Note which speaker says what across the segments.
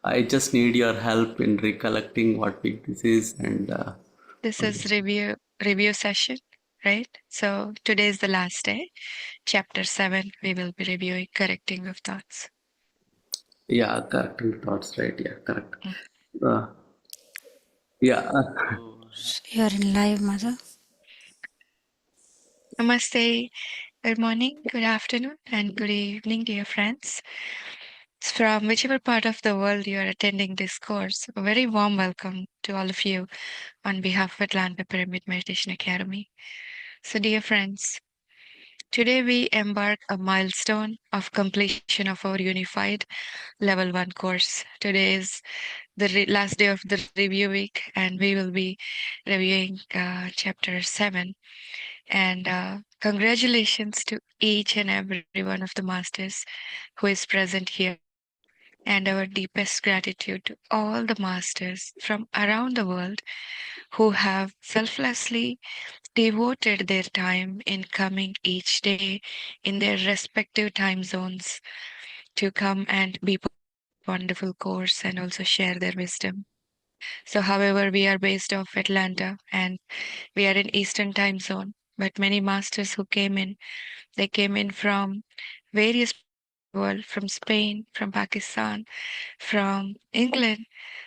Speaker 1: I just need your help in recollecting what this is and
Speaker 2: This is review session, right? So today is the last day. Chapter 7, we will be reviewing correcting of thoughts.
Speaker 1: yeah, correcting thoughts, right? Yeah, correct.
Speaker 2: Mm.
Speaker 1: Uh, yeah,
Speaker 3: You're in live, mother.
Speaker 2: Namaste, good morning, good afternoon, and good evening, dear friends. From whichever part of the world you are attending this course, a very warm welcome to all of you on behalf of Atlanta Pyramid Meditation Academy. So, dear friends, today we embark a milestone of completion of our unified level 1 course. Today is the last day of the review week, and we will be reviewing chapter 7. And congratulations to each and every one of the masters who is present here. And our deepest gratitude to all the masters from around the world who have selflessly devoted their time in coming each day in their respective time zones to come and be part of this wonderful course and also share their wisdom. So, however, we are based off Atlanta and we are in Eastern time zone, but many masters who came in, they came in from various parts of the world, from Spain, from Pakistan, from England.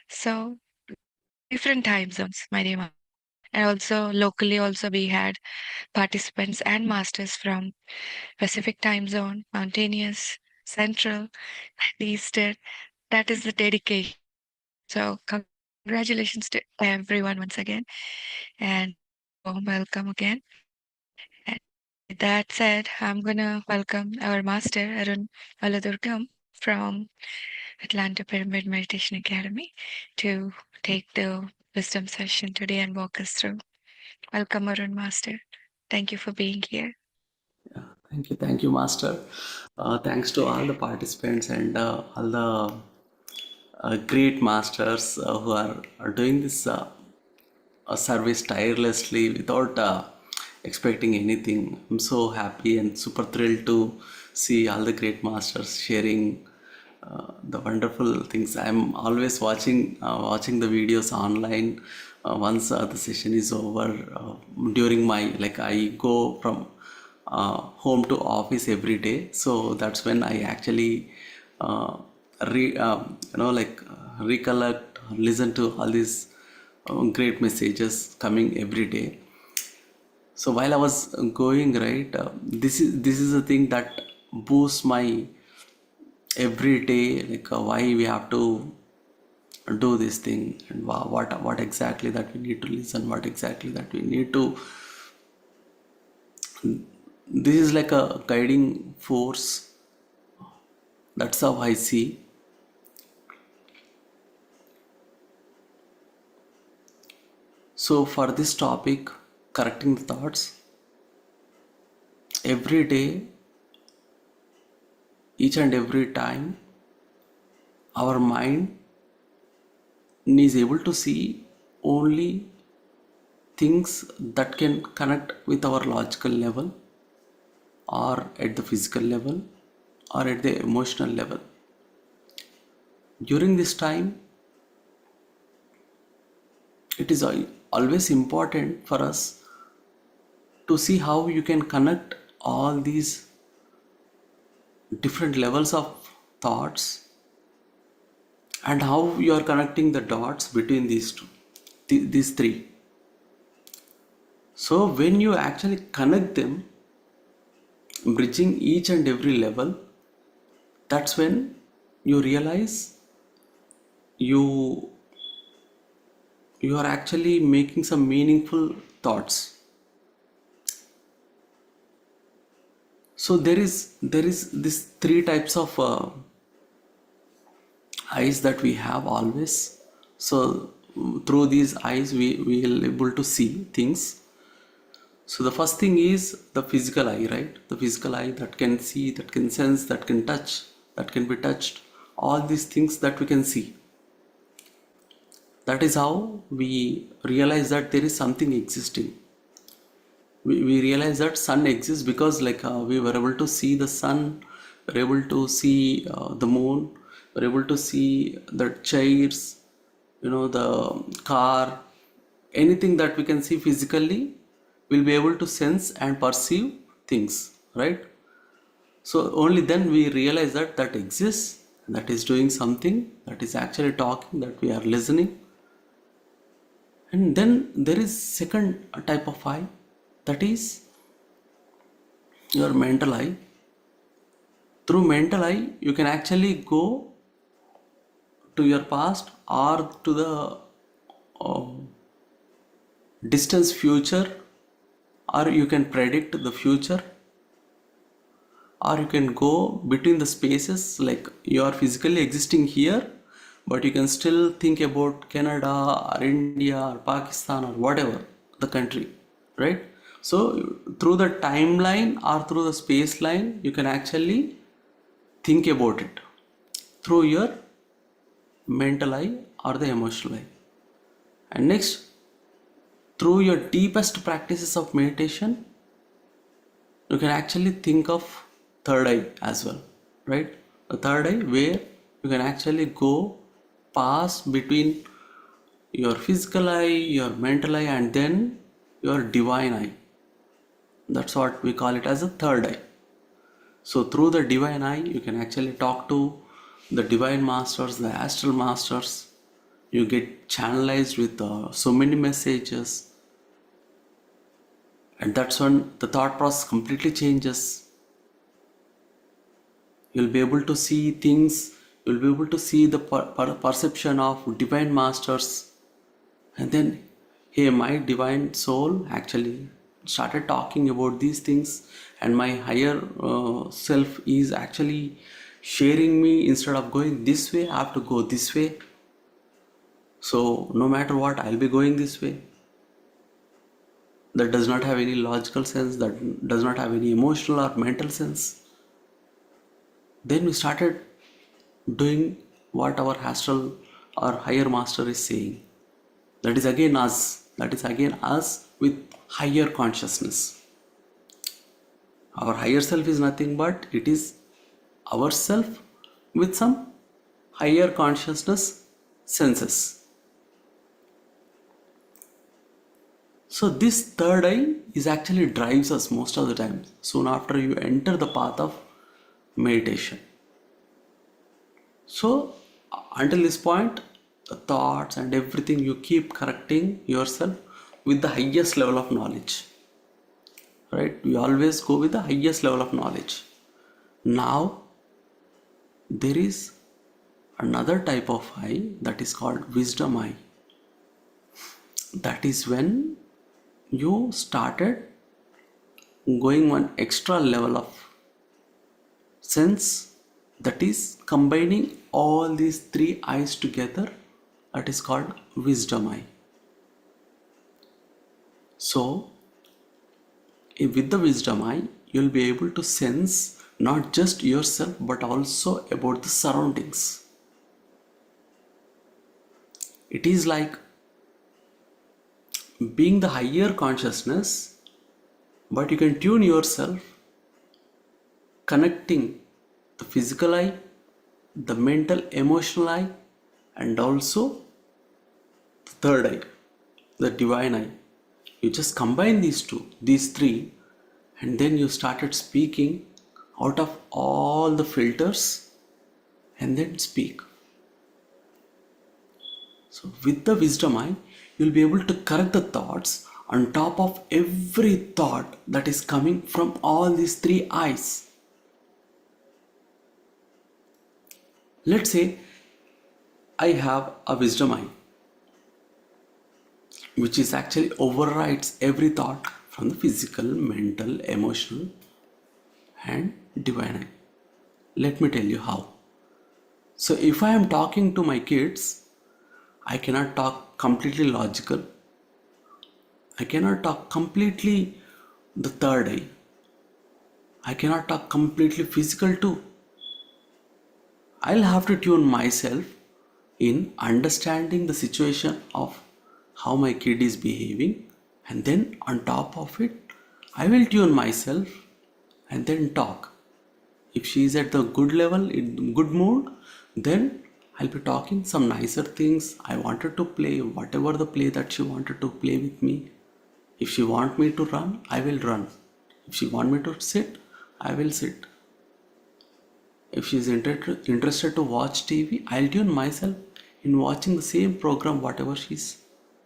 Speaker 2: So, different time zones, my dear masters. And also locally, also we had participants and masters from Pacific time zone, mountainous, central, and eastern. That is the dedication. So congratulations to everyone once again, and very warm welcome again. And with that said, I'm gonna welcome our master Arun Alladurgam from Atlanta Pyramid Meditation Academy to take the wisdom session today and walk us through. Welcome, Arun Master. Thank you for being here.
Speaker 1: thank you, Master. Thanks to all the participants and all the great masters who are doing this service tirelessly without expecting anything. I'm so happy and super thrilled to see all the great masters sharing the wonderful things. I'm always watching the videos online. Once the session is over, during my I go from home to office every day, so that's when I actually recollect, listen to all these great messages coming every day. So while I was going right, this is a thing that boosts my every day, why we have to do this thing, and what exactly that we need to listen, what exactly that we need to. This is like a guiding force. That's how I see. So for this topic, correcting the thoughts, every day, each and every time, our mind is able to see only things that can connect with our logical level, or at the physical level, or at the emotional level. During this time, it is always important for us to see how you can connect all these different levels of thoughts, and how you are connecting the dots between these two, these three. So when you actually connect them, bridging each and every level, that's when you realize you you are actually making some meaningful thoughts. So there is this three types of eyes that we have always. So through these eyes we will able to see things. So the first thing is the physical eye, right? The physical eye that can see, that can sense, that can touch, that can be touched, all these things that we can see. That is how we realize that there is something existing. We realize that sun exists because we were able to see the sun, we were able to see the moon, We're able to see the chairs, the car, anything that we can see physically, we'll be able to sense and perceive things, right? So only then we realize that that exists, that is doing something, that is actually talking, that we are listening. And then there is second type of eye, that is your mental eye. Through mental eye, you can actually go to your past or to the distance future, or you can predict the future, or you can go between the spaces, like you are physically existing here, but you can still think about Canada or India or Pakistan or whatever the country, right? So through the timeline or through the space line, you can actually think about it through your mental eye or the emotional eye. And next, through your deepest practices of meditation, you can actually think of third eye as well, right? The third eye, where you can actually go pass between your physical eye, your mental eye, and then your divine eye. That's what we call it as a third eye. So through the divine eye, you can actually talk to the divine masters, the astral masters. You get channelized with so many messages, and that's when the thought process completely changes. You'll be able to see things, you'll be able to see the perception of divine masters. And then, hey, my divine soul actually started talking about these things, and my higher self is actually sharing me, instead of going this way, I have to go this way. So no matter what, I'll be going this way. That does not have any logical sense, that does not have any emotional or mental sense. Then we started doing what our astral or higher master is saying. That is again us. That is again us with higher consciousness. Our higher self is nothing but it is ourself with some higher consciousness senses. So this third eye is actually drives us most of the time soon after you enter the path of meditation. So until this point, the thoughts and everything, you keep correcting yourself with the highest level of knowledge, right? We always go with the highest level of knowledge. Now there is another type of eye, that is called wisdom eye. That is when you started going one extra level of sense, that is combining all these three eyes together. That is called wisdom eye. So with the wisdom eye, you'll be able to sense not just yourself but also about the surroundings. It is like being the higher consciousness, but you can tune yourself connecting the physical eye, the mental emotional eye, and also the third eye, the divine eye. You just combine these three, and then you started speaking out of all the filters and then speak. So with the wisdom eye, you'll be able to correct the thoughts on top of every thought that is coming from all these three eyes. Let's say I have a wisdom eye, which is actually overrides every thought from the physical, mental, emotional, and divine eye. Let me tell you how. So if I am talking to my kids, I cannot talk completely logical. I cannot talk completely the third eye. I cannot talk completely physical too. I'll have to tune myself in understanding the situation of how my kid is behaving, and then on top of it, I will tune myself and then talk. If she is at the good level, in good mood, Then I'll be talking some nicer things. I wanted to play whatever the play that she wanted to play with me. If she want me to run, I will run. If she want me to sit, I will sit. If she is interested to watch TV, I'll tune myself in watching the same program whatever she's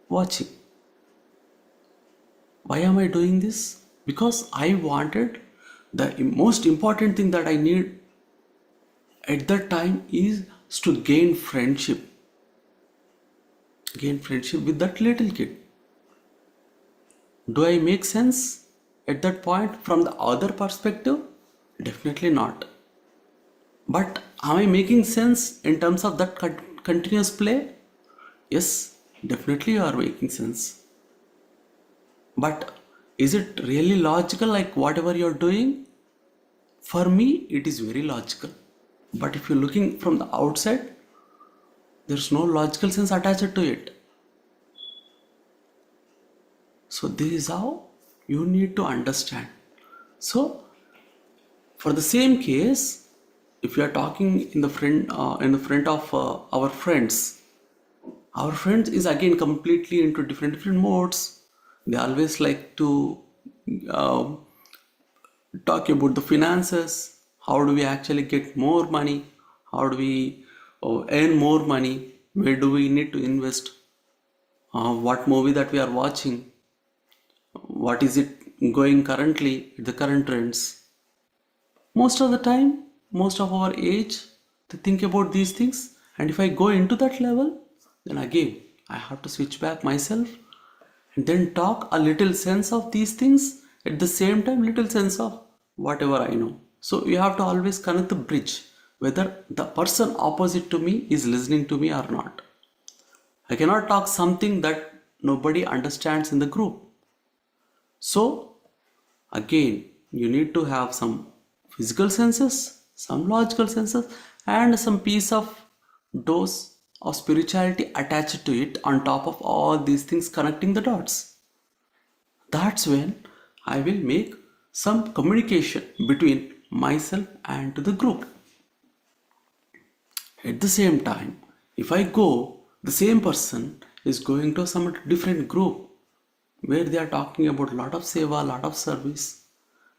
Speaker 1: watching. Why am I doing this? Because I wanted the most important thing that I need at that time is to gain friendship. Gain friendship with that little kid. Do I make sense at that point from the other perspective? Definitely not. But am I making sense in terms of that continuous play? Yes, definitely you are making sense. But is it really logical like whatever you're doing? For me, it is very logical. But if you're looking from the outside, there's no logical sense attached to it. So this is how you need to understand. So for the same case, if you are talking in the front of our friends is again completely into different modes. They always like to uh, talk about the finances. How do we actually get more money? How do we earn more money? Where do we need to invest? What movie that we are watching? What is it going currently? The current trends. Most of the time, most of our age, they think about these things. And if I go into that level, then again, I have to switch back myself and then talk a little sense of these things at the same time, little sense of whatever I know. So you have to always connect the bridge, whether the person opposite to me is listening to me or not. I cannot talk something that nobody understands in the group. So again, you need to have some physical senses, some logical senses, and some piece of dose of spirituality attached to it on top of all these things connecting the dots. That's when I will make some communication between myself and the group. At the same time, if I go, the same person is going to some different group where they are talking about a lot of seva, lot of service,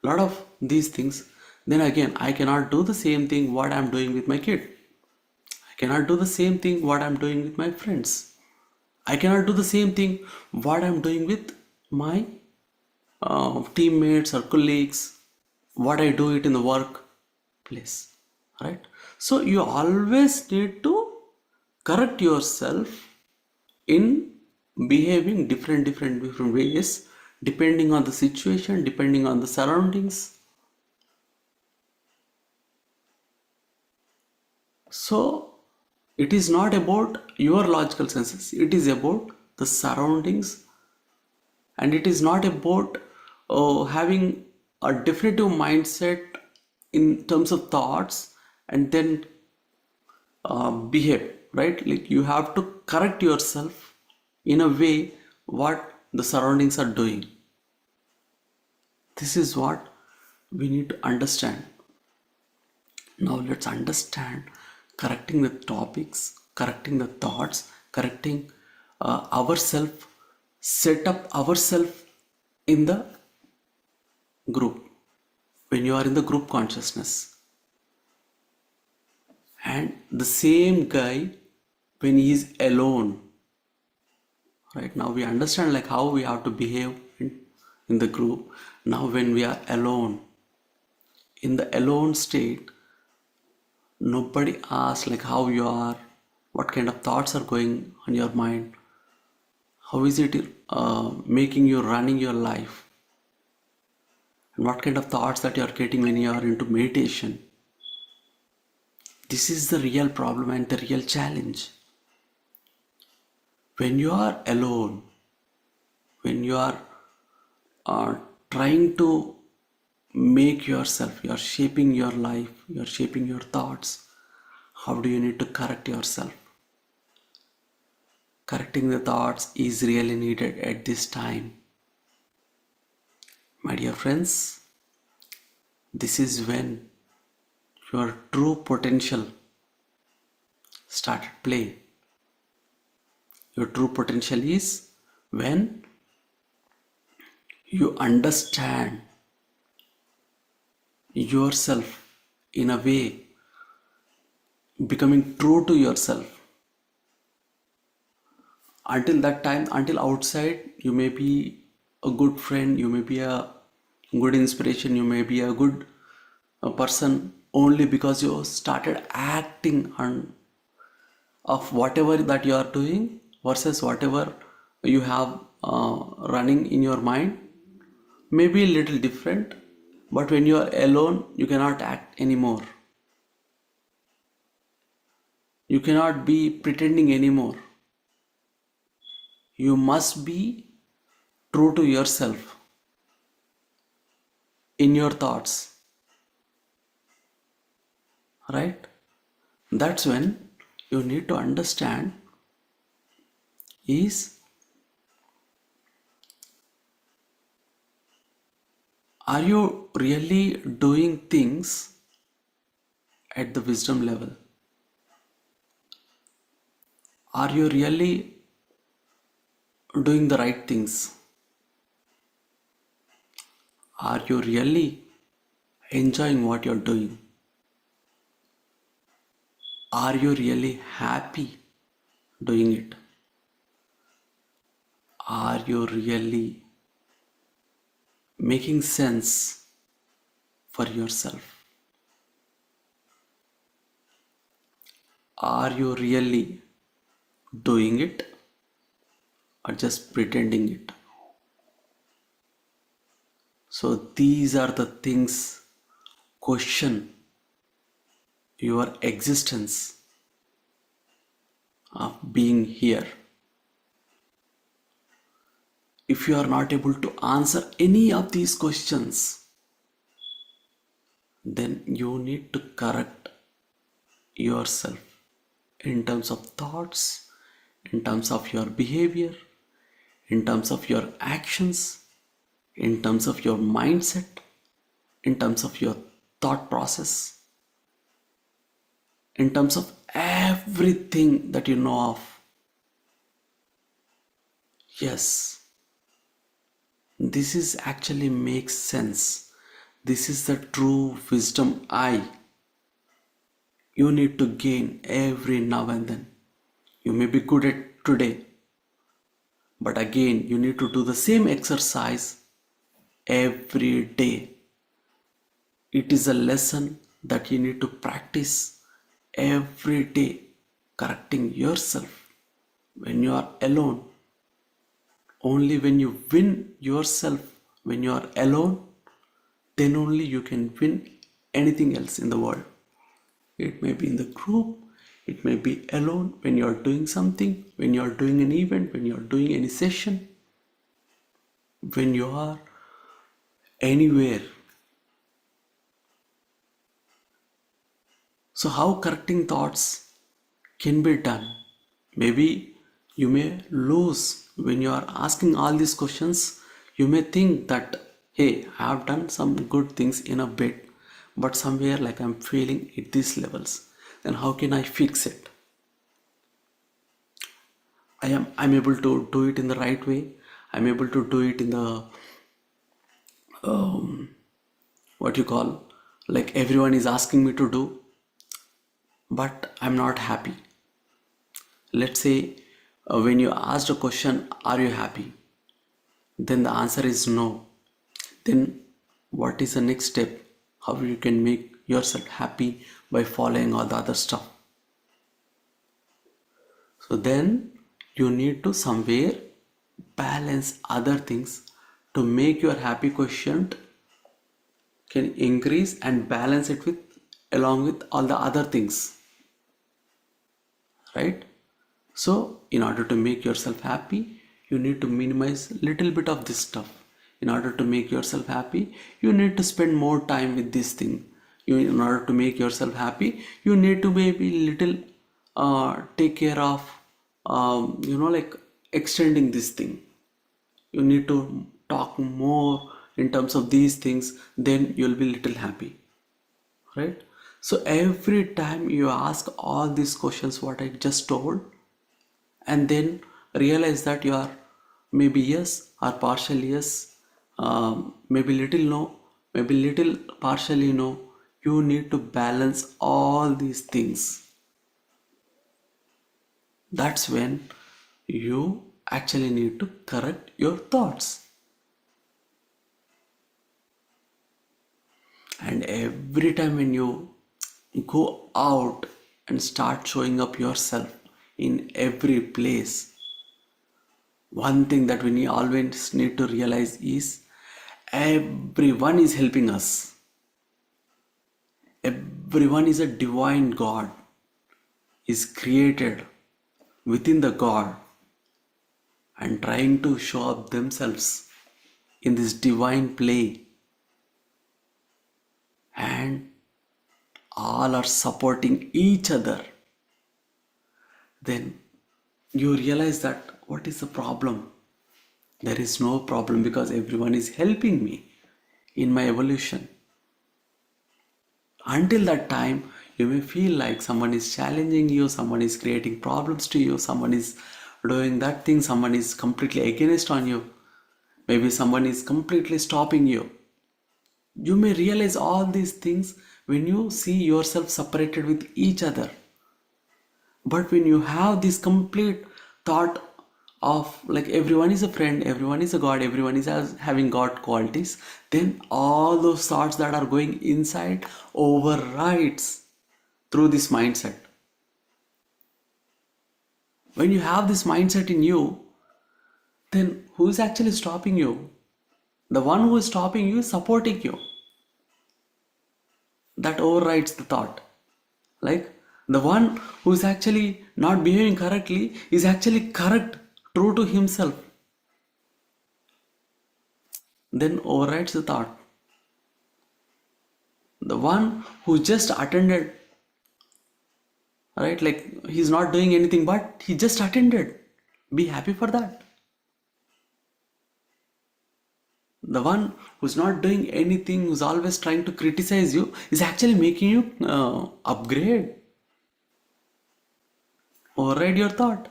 Speaker 1: lot of these things, then again I cannot do the same thing what I'm doing with my kid. I cannot do the same thing what I'm doing with my friends. I cannot do the same thing what I'm doing with my teammates or colleagues, what I do it in the workplace, right? So you always need to correct yourself in behaving different ways depending on the situation, depending on the surroundings. So it is not about your logical senses, it is about the surroundings, and it is not about having a definitive mindset in terms of thoughts and then behave, right? Like you have to correct yourself in a way what the surroundings are doing. This is what we need to understand. Now let's understand correcting the topics, correcting the thoughts, correcting ourselves, set up ourselves in the group. When you are in the group consciousness, and the same guy when he is alone, right? Now we understand like how we have to behave in the group. Now when we are alone, in the alone state, nobody asks like how you are, what kind of thoughts are going on your mind, how is it making you running your life, and what kind of thoughts that you are getting when you are into meditation. This is the real problem and the real challenge. When you are alone, when you are uh, trying to make yourself, you are shaping your life, you are shaping your thoughts, how do you need to correct yourself? Correcting the thoughts is really needed at this time. My dear friends, this is when your true potential started play. Your true potential is when you understand yourself in a way, becoming true to yourself. Until that time, until outside, you may be a good friend, you may be a good inspiration, you may be a good person only because you started acting on of whatever that you are doing versus whatever you have running in your mind may be a little different, but when you are alone you cannot act anymore, you cannot be pretending anymore, you must be true to yourself in your thoughts, right? That's when you need to understand is, are you really doing things at the wisdom level? Are you really doing the right things? Are you really enjoying what you're doing? Are you really happy doing it? Are you really making sense for yourself? Are you really doing it or just pretending it? So these are the things question your existence of being here. If you are not able to answer any of these questions, then you need to correct yourself in terms of thoughts, in terms of your behavior, in terms of your actions, in terms of your mindset, in terms of your thought process, in terms of everything that you know of. Yes, this is actually makes sense. This is the true wisdom you need to gain every now and then. You may be good at today, but again, you need to do the same exercise every day. It is a lesson that you need to practice every day, correcting yourself. When you are alone, only when you win yourself, when you are alone, then only you can win anything else in the world. It may be in the group, it may be alone when you are doing something, when you are doing an event, when you are doing any session, when you are anywhere. So, how correcting thoughts can be done? Maybe you may lose when you are asking all these questions. You may think that, hey, I have done some good things in a bit, but somewhere like I'm failing at these levels. Then how can I fix it? I'm able to do it in the right way. I'm able to do it in the what you call, like everyone is asking me to do, but I'm not happy. Let's say when you asked a question, are you happy? Then the answer is no. Then what is the next step? How you can make yourself happy by following all the other stuff? So then you need to somewhere balance other things to make your happy quotient can increase and balance it with along with all the other things, right? So in order to make yourself happy, you need to minimize little bit of this stuff. In order to make yourself happy, you need to spend more time with this thing. In order to make yourself happy, you need to maybe little take care of like extending this thing. You need to talk more in terms of these things, then you'll be little happy, right? So every time you ask all these questions what I just told, and then realize that you are maybe yes or partial yes, maybe little no, maybe little partially no. You need to balance all these things. That's when you actually need to correct your thoughts. And every time when you go out and start showing up yourself in every place, one thing that we always need to realize is everyone is helping us. Everyone is a divine God, is created within the God and trying to show up themselves in this divine play, and all are supporting each other. Then you realize that what is the problem? There is no problem because everyone is helping me in my evolution. Until that time, you may feel like someone is challenging you, someone is creating problems to you, someone is doing that thing, someone is completely against on you. Maybe someone is completely stopping you. You may realize all these things when you see yourself separated with each other. But when you have this complete thought of like everyone is a friend, everyone is a God, everyone is having God qualities, then all those thoughts that are going inside overrides through this mindset. When you have this mindset in you, then who is actually stopping you? The one who is stopping you is supporting you. That overrides the thought. Like the one who is actually not behaving correctly is actually correct, true to himself. Then overrides the thought. The one who just attended, right? Like he's not doing anything, but he just attended. Be happy for that. The one who's not doing anything, who's always trying to criticize you, is actually making you upgrade. Override your thought.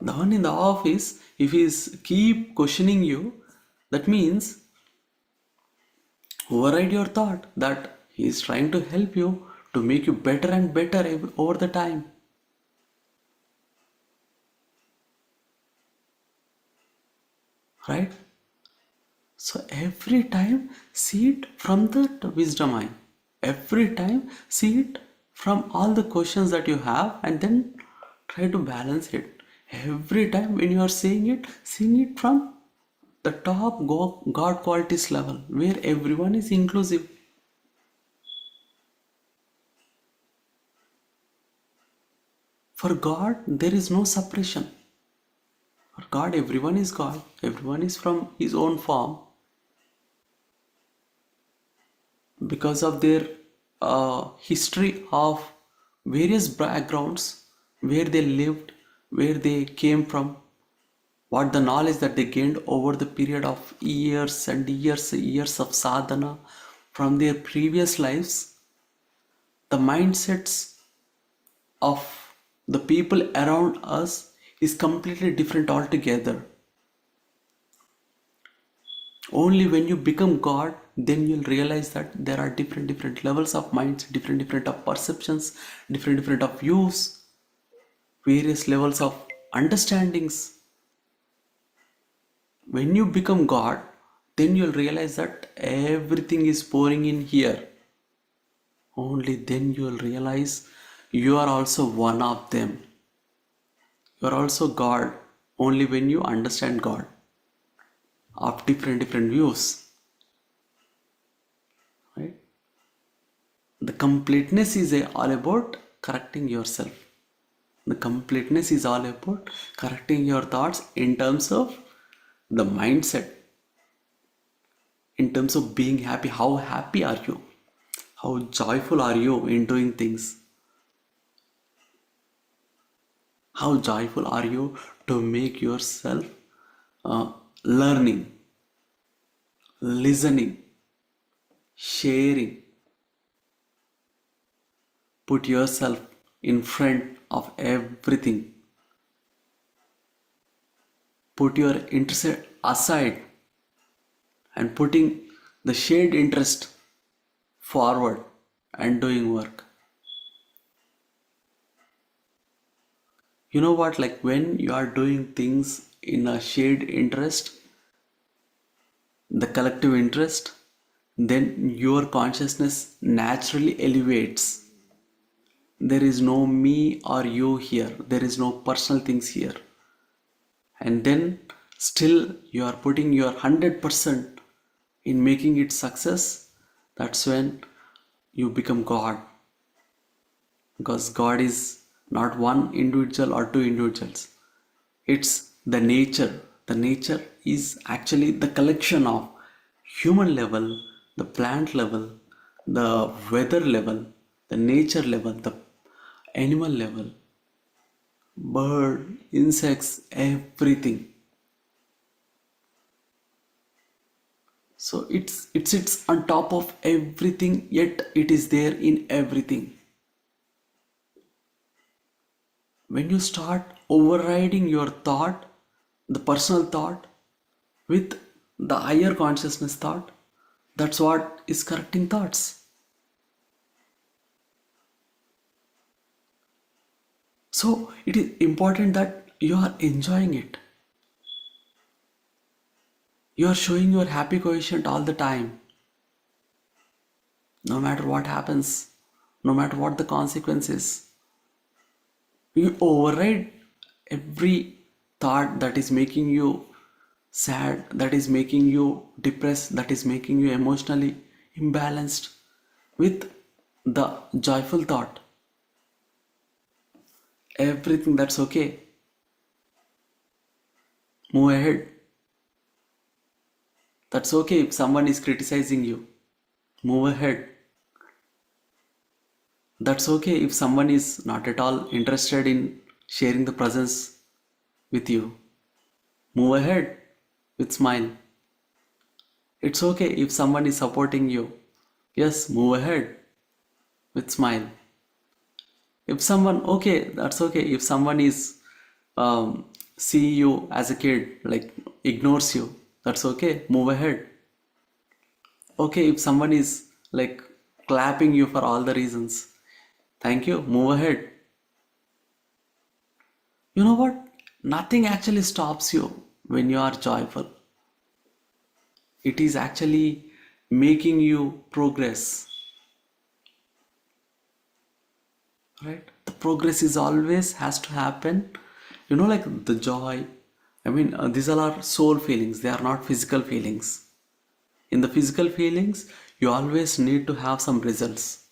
Speaker 1: The one in the office, if he's keep questioning you, that means override your thought that he is trying to help you to make you better and better over the time. Right? So every time see it from the wisdom eye. Every time see it from all the questions that you have and then try to balance it. Every time when you are seeing it from the top God qualities level where everyone is inclusive. For God, there is no separation. For God, everyone is God. Everyone is from His own form. Because of their history of various backgrounds, where they lived, where they came from, what the knowledge that they gained over the period of years and years of sadhana from their previous lives, the mindsets of the people around us is completely different altogether. Only when you become God, then you'll realize that there are different levels of minds, different of perceptions, different of views, various levels of understandings. When you become God, then you'll realize that everything is pouring in here. Only then you'll realize you are also one of them. You are also God only when you understand God of different views. Right? The completeness is all about correcting yourself. The completeness is all about correcting your thoughts in terms of the mindset, in terms of being happy. How happy are you? How joyful are you in doing things? How joyful are you to make yourself uh, learning? listening, sharing. Put yourself in front of everything. Put your interest aside and putting the shared interest forward and doing work. You know what? Like when you are doing things in a shared interest, the collective interest, then your consciousness naturally elevates. There is no me or you here, there is no personal things here. And then still you are putting your 100% in making it success. That's when you become God. Because God is not one individual or two individuals, it's the nature. The nature is actually the collection of human level, the plant level, the weather level, the nature level, the animal level, bird, insects, everything. So it sits on top of everything, yet it is there in everything. When you start overriding your thought, the personal thought, with the higher consciousness thought, that's what is correcting thoughts. So it is important that you are enjoying it. You are showing your happy quotient all the time, no matter what happens, no matter what the consequences. You override every thought that is making you sad, that is making you depressed, that is making you emotionally imbalanced, with the joyful thought. Everything that's okay. Move ahead. That's okay if someone is criticizing you. Move ahead. That's okay if someone is not at all interested in sharing the presence with you. Move ahead with smile. It's okay if someone is supporting you. Yes, move ahead with smile. If someone, okay, that's okay. If someone is see you as a kid, like ignores you, that's okay. Move ahead. Okay, if someone is like clapping you for all the reasons, thank you. Move ahead. You know what? Nothing actually stops you when you are joyful. It is actually making you progress, right? The progress is always has to happen. You know, like the joy. I mean, these all are soul feelings. They are not physical feelings. In the physical feelings, you always need to have some results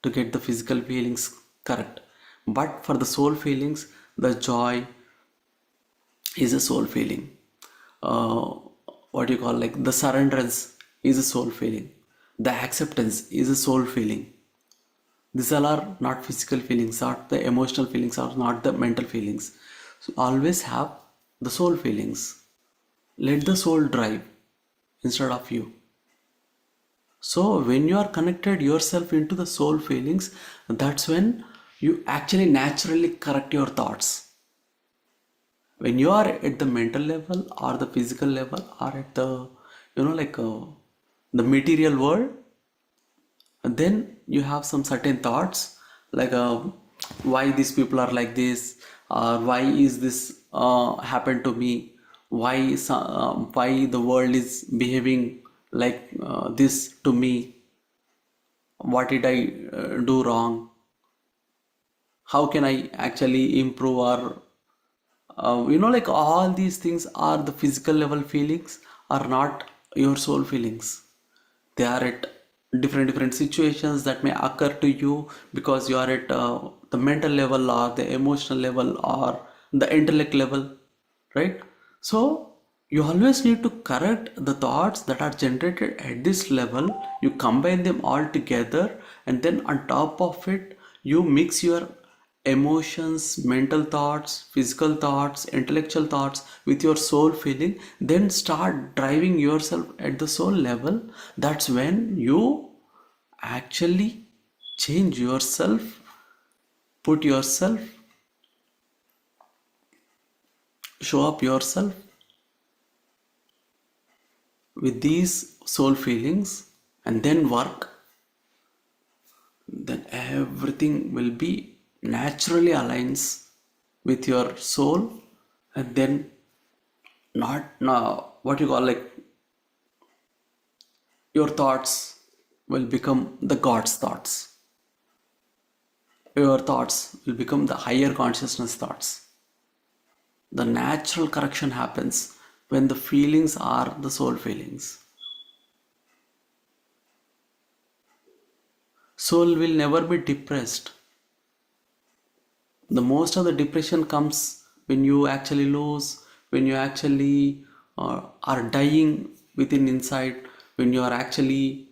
Speaker 1: to get the physical feelings correct. But for the soul feelings, the joy is a soul feeling. uh, what you call, like the surrenderance is a soul feeling, the acceptance is a soul feeling. These all are not physical feelings, not the emotional feelings, or not the mental feelings. So always have the soul feelings. Let the soul drive instead of you. So when you are connected yourself into the soul feelings, that's when you actually naturally correct your thoughts. When you are at the mental level or the physical level or at the, like the material world, then you have some certain thoughts, like why these people are like this, or why is this happened to me, why the world is behaving like this to me, what did I do wrong, how can I actually improve, or like all these things are the physical level feelings, are not your soul feelings. They are at different situations that may occur to you because you are at the mental level or the emotional level or the intellect level, right? So you always need to correct the thoughts that are generated at this level. You combine them all together, and then on top of it you mix your emotions, mental thoughts, physical thoughts, intellectual thoughts with your soul feeling, then start driving yourself at the soul level. That's when you actually change yourself, put yourself, show up yourself with these soul feelings and then work, then everything will be naturally aligns with your soul, and then not now what you call like your thoughts will become the God's thoughts. Your thoughts will become the higher consciousness thoughts. The natural correction happens when the feelings are the soul feelings. Soul will never be depressed. The most of the depression comes when you actually lose, when you actually are dying within inside, when you are actually,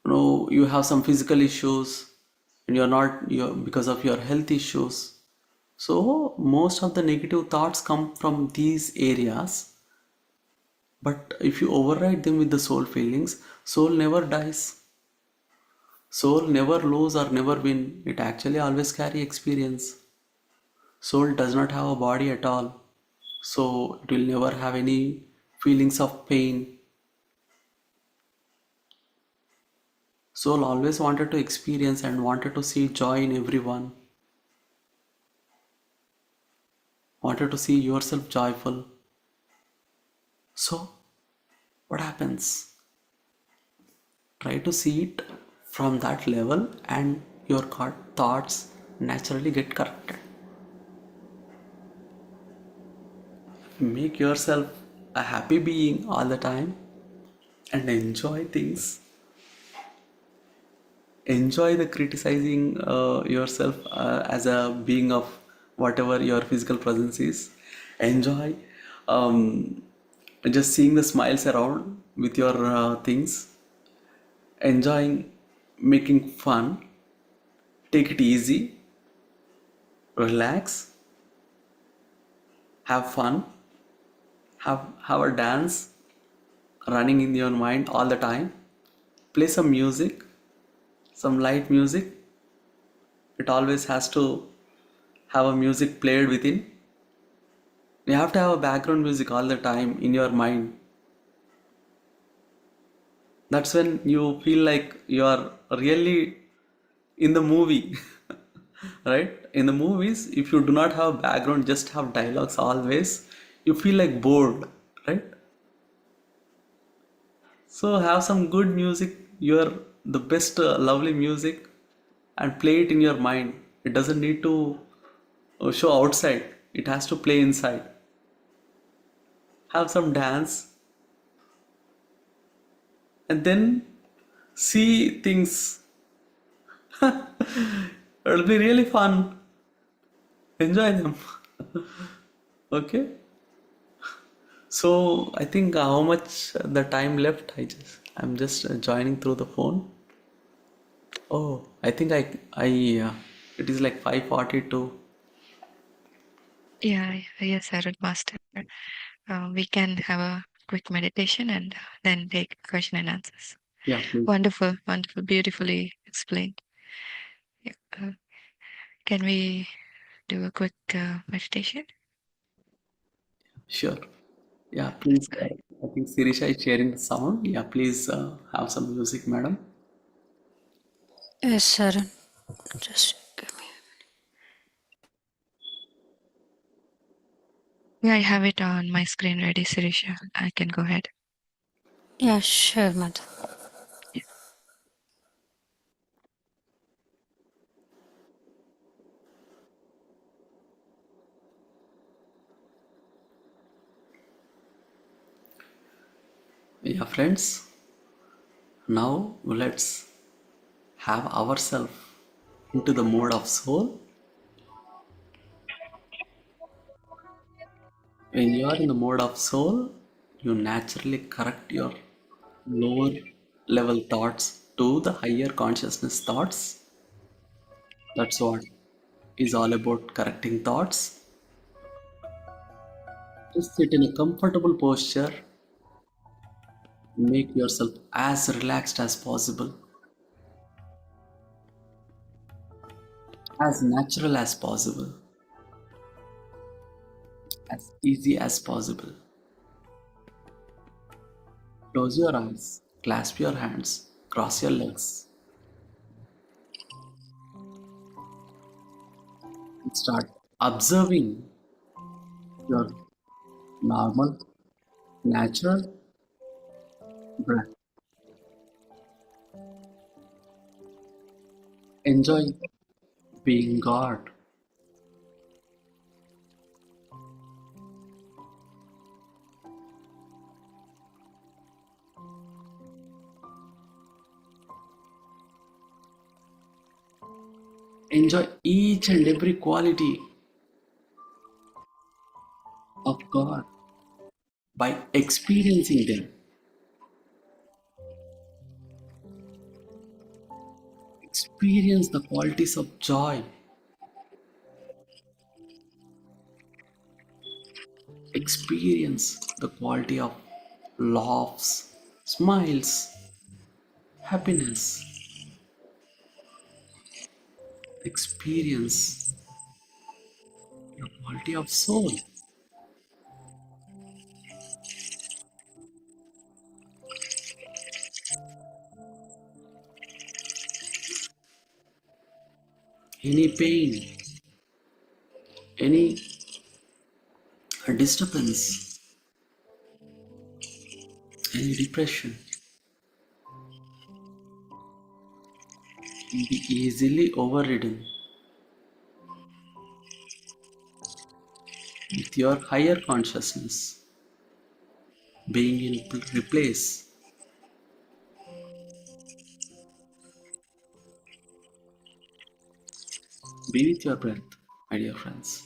Speaker 1: you have some physical issues and you're not, you because of your health issues. So most of the negative thoughts come from these areas, but if you override them with the soul feelings, soul never dies. Soul never lose or never win. It actually always carry experience. Soul does not have a body at all, so it will never have any feelings of pain. Soul always wanted to experience and wanted to see joy in everyone, wanted to see yourself joyful. So, what happens? Try to see it from that level, and your thoughts naturally get corrected. Make yourself a happy being all the time and enjoy things. Enjoy the criticizing yourself as a being of whatever your physical presence is. Enjoy um, just seeing the smiles around with your things. Enjoying making fun. Take it easy. Relax. Have fun. Have a dance running in your mind all the time. Play some music, some light music. It always has to have a music played within. You have to have a background music all the time in your mind. That's when you feel like you are really in the movie. Right? In the movies, if you do not have background, just have dialogues always, you feel like bored, right? So have some good music, your the best lovely music, and play it in your mind. It doesn't need to show outside. It has to play inside. Have some dance, and then see things. It'll be really fun. Enjoy them. Okay. So I think how much the time left? I'm just joining through the phone. Oh, I think it is like 5:42.
Speaker 2: Yeah, yes, Arun Master. We can have a quick meditation and then take question and answers.
Speaker 1: Yeah, please.
Speaker 2: Wonderful, wonderful, beautifully explained. Yeah. Can we do a quick meditation?
Speaker 1: Sure. Yeah,
Speaker 2: Let's
Speaker 1: please.
Speaker 2: go ahead.
Speaker 1: I think Sirisha is sharing the sound. Yeah, please have some music, madam.
Speaker 3: Yes, Arun. Just give me.
Speaker 2: Yeah, I have it on my screen ready, Sirisha. I can go ahead.
Speaker 3: Yeah, sure, Madhu.
Speaker 1: Yeah, friends. Now let's have ourselves into the mode of soul. When you are in the mode of soul, you naturally correct your lower level thoughts to the higher consciousness thoughts. That's what. is all about correcting thoughts. Just sit in a comfortable posture. Make yourself as relaxed as possible, as natural as possible, as easy as possible. Close your eyes, clasp your hands, cross your legs, and start observing your normal, natural breath. Enjoy being God. Enjoy each and every quality of God by experiencing them. Experience the qualities of joy. Experience the quality of laughs, smiles, happiness. Experience the quality of soul. Any pain, any disturbance, any depression can be easily overridden with your higher consciousness being in replace. Be with your breath, my dear friends.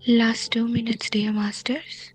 Speaker 2: Last 2 minutes, dear masters.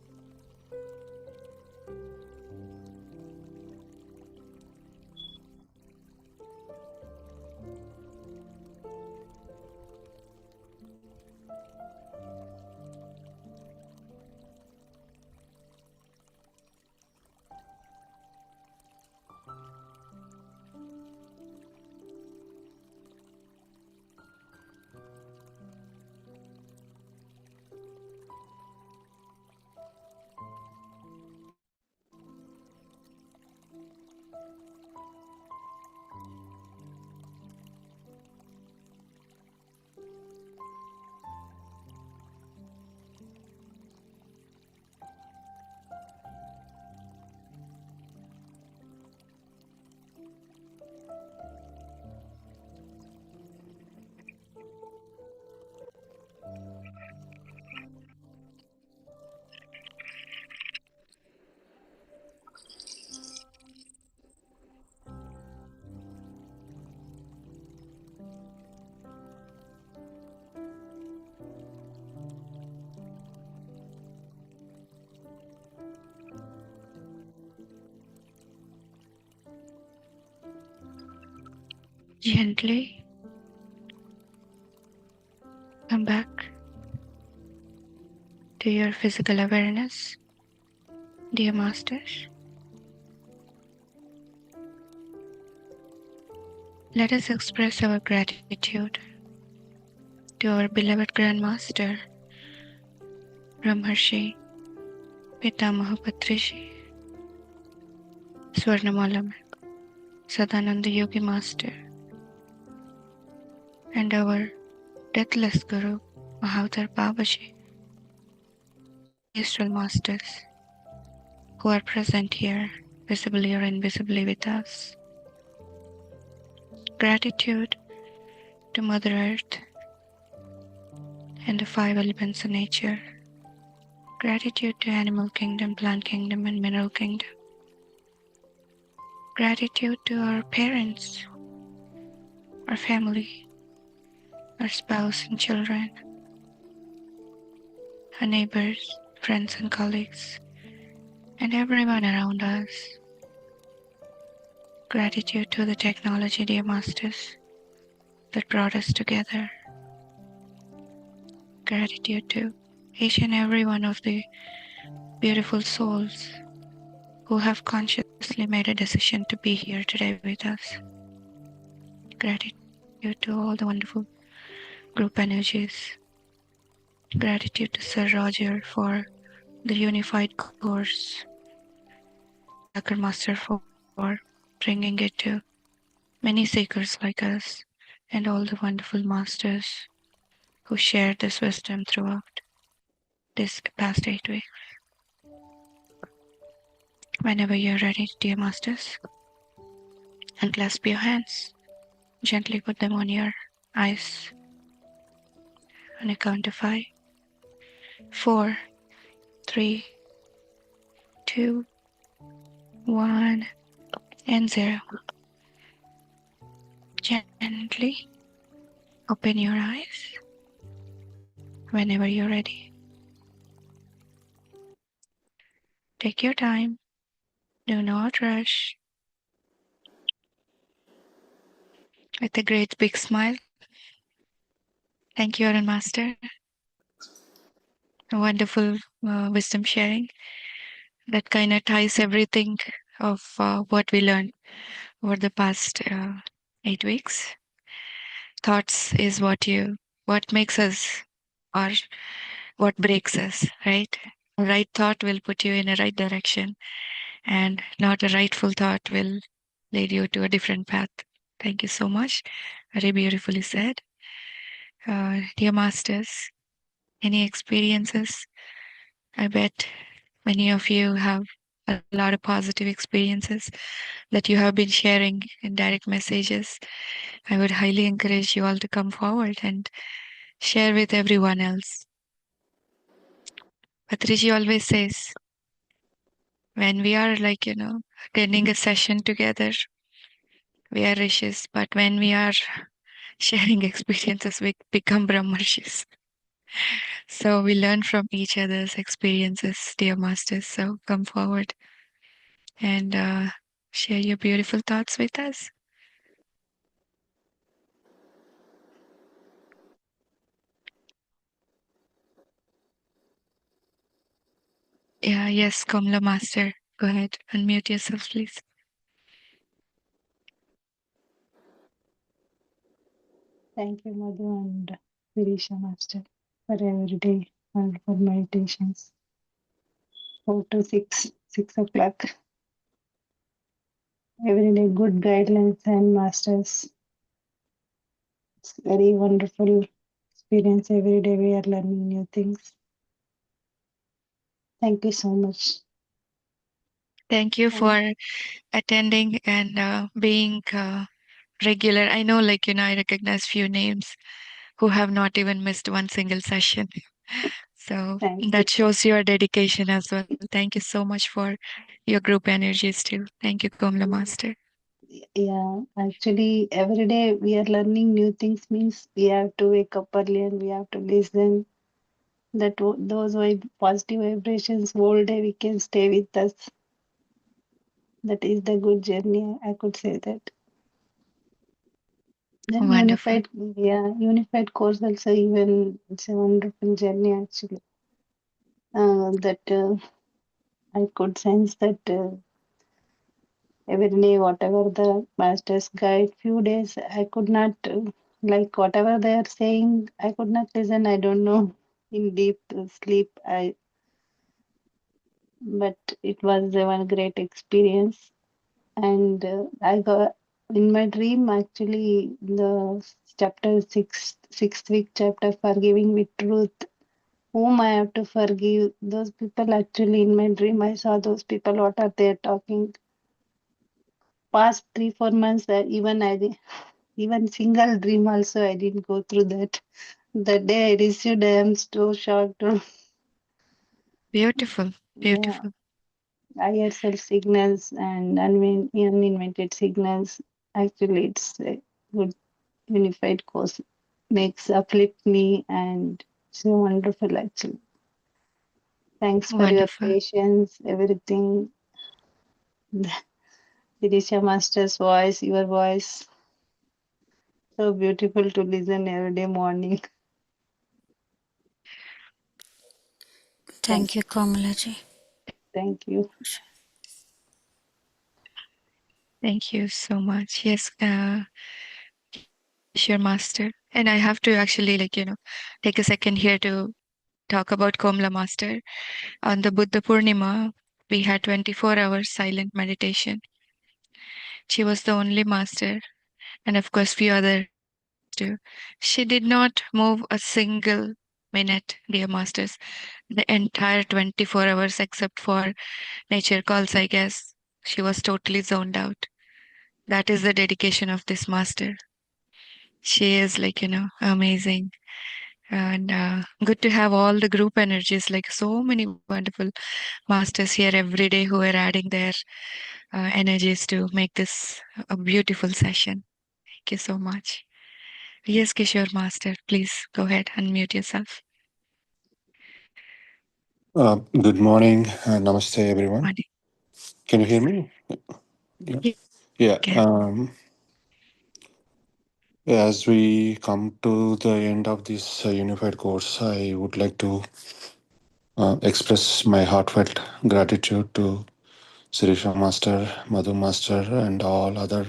Speaker 2: Gently come back to your physical awareness, dear masters. Let us express our gratitude to our beloved Grandmaster, Brahmarshi Pitamaha Patriji, Swarnamalam, Sadananda Yogi Master, and our deathless Guru, Mahavatar Babaji, Peaceful Masters, who are present here, visibly or invisibly with us. Gratitude to Mother Earth and the 5 elements of nature. Gratitude to animal kingdom, plant kingdom, and mineral kingdom. Gratitude to our parents, our family, our spouse and children, our neighbors, friends and colleagues, and everyone around us. Gratitude to the technology, dear masters, that brought us together. Gratitude to each and every one of the beautiful souls who have consciously made a decision to be here today with us. Gratitude to all the wonderful group energies. Gratitude to Sir Roger for the unified course. Thakur Master for bringing it to many seekers like us, and all the wonderful masters who shared this wisdom throughout this past 8 weeks. Whenever you're ready, dear masters, unclasp your hands. Gently put them on your eyes. On a count of 5, 4, 3, 2, 1, and 0. Gently open your eyes whenever you're ready. Take your time. Do not rush. With a great big smile. Thank you, Arun Master. A wonderful wisdom sharing that kind of ties everything of what we learned over the past 8 weeks. Thoughts is what makes us or what breaks us, right? A right thought will put you in a right direction, and not a rightful thought will lead you to a different path. Thank you so much. Very beautifully said. Dear masters, any experiences? I bet many of you have a lot of positive experiences that you have been sharing in direct messages. I would highly encourage you all to come forward and share with everyone else. Patriji always says, when we are attending a session together, we are rishis, but when we are sharing experiences, we become Brahmarshis. So we learn from each other's experiences, dear masters. So come forward and share your beautiful thoughts with us. Yeah, yes, Kamla Master. Go ahead, unmute yourself, please.
Speaker 4: Thank you, Madhu and Virisha Master, for every day and for meditations. 4 to 6, 6 o'clock. Every day, good guidelines and masters. It's very wonderful experience. Every day, we are learning new things. Thank you so much.
Speaker 2: Thank you
Speaker 4: And
Speaker 2: for attending and being regular. I know, I recognize few names who have not even missed one single session. So
Speaker 4: thank you.
Speaker 2: that shows your dedication as well. Thank you so much for your group energies too. Thank you, Komla Master.
Speaker 4: Yeah, actually, every day we are learning new things means we have to wake up early and we have to listen. Those positive vibrations whole day we can stay with us. That is the good journey. I could say that. Then
Speaker 2: Wonderful.
Speaker 4: unified course also even it's a wonderful journey actually. That I could sense that every day whatever the master's guide, few days I could not like whatever they are saying. I could not listen. I don't know in deep sleep. But it was one great experience. And I got in my dream actually the chapter sixth week chapter forgiving with truth. Whom I have to forgive? Those people actually in my dream I saw those people. What are they talking? Past 3 4 months even even single dream also I didn't go through that. The day I received I am so shocked.
Speaker 2: Beautiful.
Speaker 4: Yeah,
Speaker 2: Beautiful.
Speaker 4: higher self signals and uninvented signals. Actually, it's a good unified course. Makes uplift me and so wonderful actually. Thanks for your
Speaker 2: Wonderful.
Speaker 4: patience, everything. Sirisha Master's voice, your voice, so beautiful to listen every day morning. Thank,
Speaker 3: Thank you, Kamalaji.
Speaker 4: thank you.
Speaker 2: Thank you so much. Yes, Kishore Master. And I have to actually, take a second here to talk about Komla Master. On the Buddha Purnima, we had 24 hours silent meditation. She was the only master, and of course, few others too. She did not move a single minute, dear masters, the entire 24 hours, except for nature calls, I guess. She was totally zoned out. That is the dedication of this master. She is amazing. And good to have all the group energies, like so many wonderful masters here every day who are adding their energies to make this a beautiful session. Thank you so much. Yes, Kishore Master, please go ahead, unmute yourself.
Speaker 5: Good morning, namaste, everyone.
Speaker 2: Morning.
Speaker 5: Can you hear me? Yeah.
Speaker 2: Yes, we
Speaker 5: Yeah.
Speaker 2: can.
Speaker 5: As we come to the end of this unified course, I would like to express my heartfelt gratitude to Sirisha Master, Madhu Master, and all other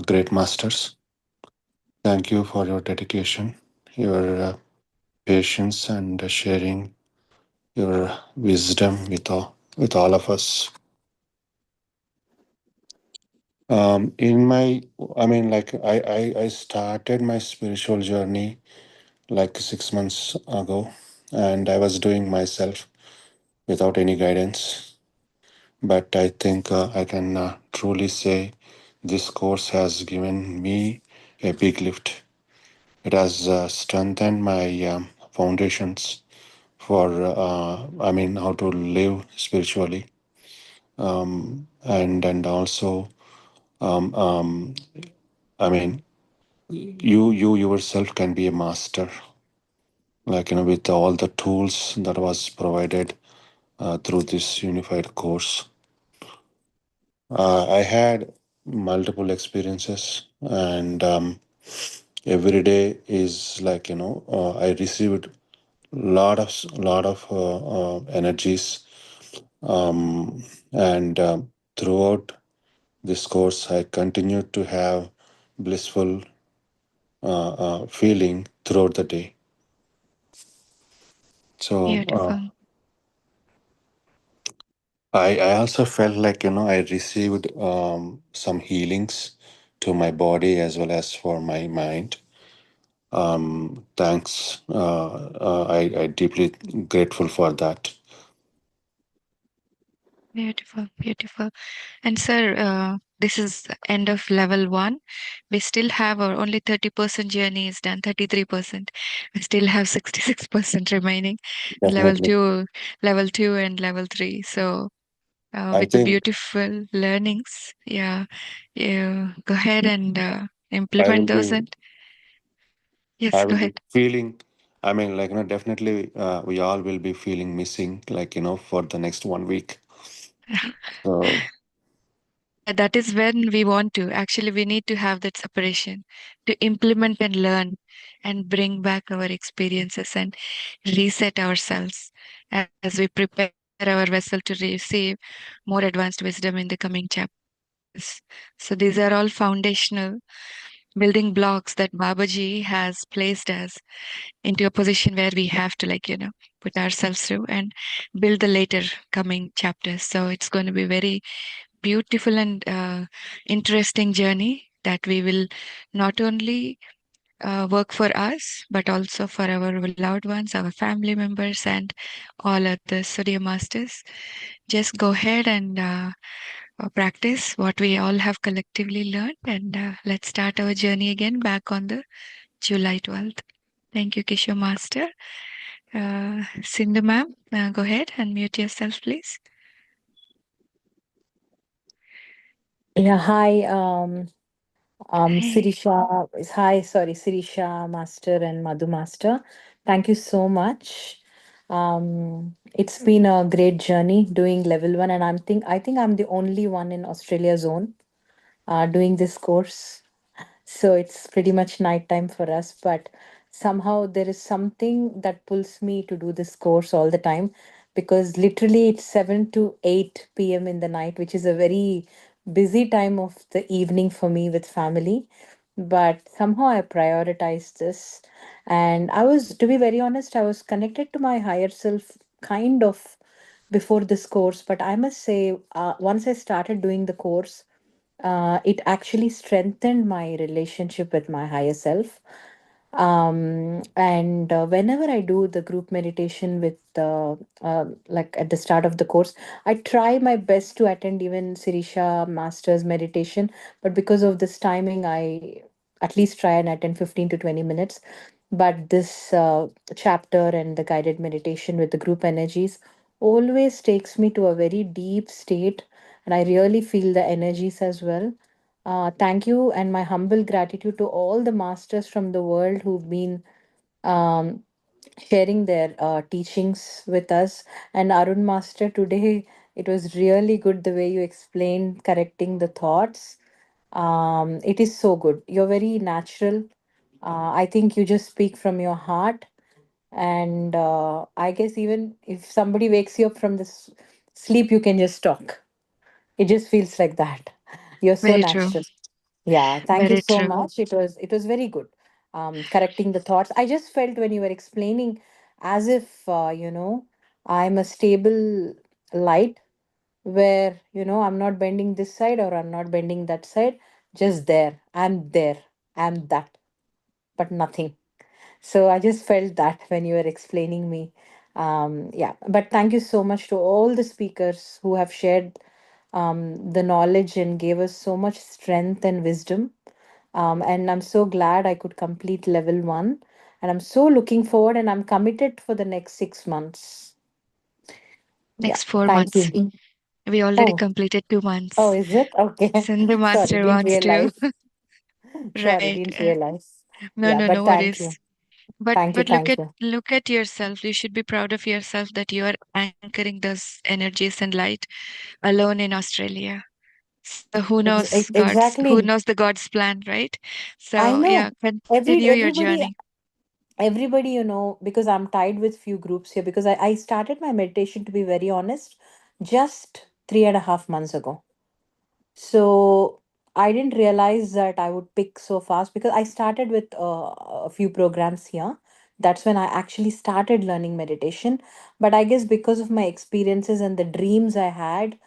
Speaker 5: great masters. Thank you for your dedication, your patience, and sharing your wisdom with all of us. In my, I mean, like I started my spiritual journey like 6 months ago, and I was doing myself without any guidance. But I think I can truly say this course has given me a big lift. It has strengthened my foundations for, how to live spiritually. And also, um, um, I mean, you yourself can be a master, like, with all the tools that was provided through this unified course. I had multiple experiences, and every day is like, I received lot of energies, and throughout this course, I continued to have blissful feeling throughout the day. So
Speaker 2: Beautiful.
Speaker 5: I also felt like, I received some healings to my body as well as for my mind. Thanks. I deeply grateful for that.
Speaker 2: Beautiful, beautiful. And sir, this is end of level one. We still have our only 30% journey is done, 33%. We still have 66% remaining.
Speaker 5: Definitely.
Speaker 2: Level two and level three. So
Speaker 5: I
Speaker 2: with the
Speaker 5: think
Speaker 2: beautiful learnings, yeah, you go ahead and
Speaker 5: I will
Speaker 2: implement those.
Speaker 5: be
Speaker 2: And yes,
Speaker 5: I
Speaker 2: go
Speaker 5: will be
Speaker 2: ahead.
Speaker 5: feeling. Like, definitely, we all will be feeling missing, like, for the next 1 week. So
Speaker 2: Yeah, that is when we want to. Actually, we need to have that separation to implement and learn and bring back our experiences and reset ourselves as we prepare our vessel to receive more advanced wisdom in the coming chapters. So, these are all foundational building blocks that Babaji has placed us into a position where we have to, put ourselves through and build the later coming chapters. So, it's going to be very beautiful and interesting journey that we will not only work for us but also for our loved ones, our family members, and all others. So, dear masters, just go ahead and practice what we all have collectively learned, and let's start our journey again back on the July 12th. Thank you, Kishore Master. Sindhu ma'am, go ahead and mute yourself, please.
Speaker 6: Yeah, hi,
Speaker 2: Hey,
Speaker 6: Sirisha. Hi, sorry, Sirisha Master and Madhu Master. Thank you so much. It's been a great journey doing level one, and I think I'm the only one in Australia zone doing this course. So it's pretty much nighttime for us, but somehow there is something that pulls me to do this course all the time, because literally it's 7 to 8 p.m. in the night, which is a very busy time of the evening for me with family. But somehow I prioritize this. And to be very honest, I was connected to my higher self kind of before this course. But I must say, once I started doing the course, it actually strengthened my relationship with my higher self. And whenever I do the group meditation with, like at the start of the course, I try my best to attend even Sirisha Master's meditation. But because of this timing, I at least try and attend 15 to 20 minutes. But this chapter and the guided meditation with the group energies always takes me to a very deep state, and I really feel the energies as well. Thank you, and my humble gratitude to all the masters from the world who've been um, sharing their teachings with us. And Arun Master, today it was really good the way you explained correcting the thoughts. It is so good. You're very natural. I think you just speak from your heart. And I guess even if somebody wakes you up from this sleep, you can just talk. It just feels like that. You're so
Speaker 2: very true.
Speaker 6: natural. Yeah, thank you
Speaker 2: Very
Speaker 6: so
Speaker 2: true.
Speaker 6: much. It was very good. Correcting the thoughts. I just felt when you were explaining as if I'm a stable light where I'm not bending this side or I'm not bending that side. Just there. I'm there. I'm that, but nothing. So I just felt that when you were explaining me. Yeah, but thank you so much to all the speakers who have shared the knowledge and gave us so much strength and wisdom. And I'm so glad I could complete level one. And I'm so looking forward, and I'm committed for the next 6 months. Yeah.
Speaker 2: Next four
Speaker 6: Thank you.
Speaker 2: months. We already
Speaker 6: Oh,
Speaker 2: completed two
Speaker 6: oh,
Speaker 2: months.
Speaker 6: is it? Okay.
Speaker 2: Sindhu
Speaker 6: Sorry,
Speaker 2: Master
Speaker 6: didn't
Speaker 2: wants to.
Speaker 6: realize. Sorry,
Speaker 2: Right.
Speaker 6: didn't realize.
Speaker 2: No,
Speaker 6: Yeah,
Speaker 2: no,
Speaker 6: but
Speaker 2: no
Speaker 6: thank you.
Speaker 2: worries. But
Speaker 6: Thank you.
Speaker 2: look
Speaker 6: Thank
Speaker 2: at
Speaker 6: you.
Speaker 2: yourself. You should be proud of yourself that you are anchoring those energies and light alone in Australia. So who
Speaker 6: Exactly.
Speaker 2: knows the God's plan, right?
Speaker 6: I
Speaker 2: So yeah,
Speaker 6: know.
Speaker 2: continue your
Speaker 6: Everybody,
Speaker 2: journey.
Speaker 6: because I'm tied with few groups here, because I started my meditation, to be very honest, just 3.5 months ago. So I didn't realize that I would pick so fast, because I started with a few programs here. That's when I actually started learning meditation. But I guess because of my experiences and the dreams I had,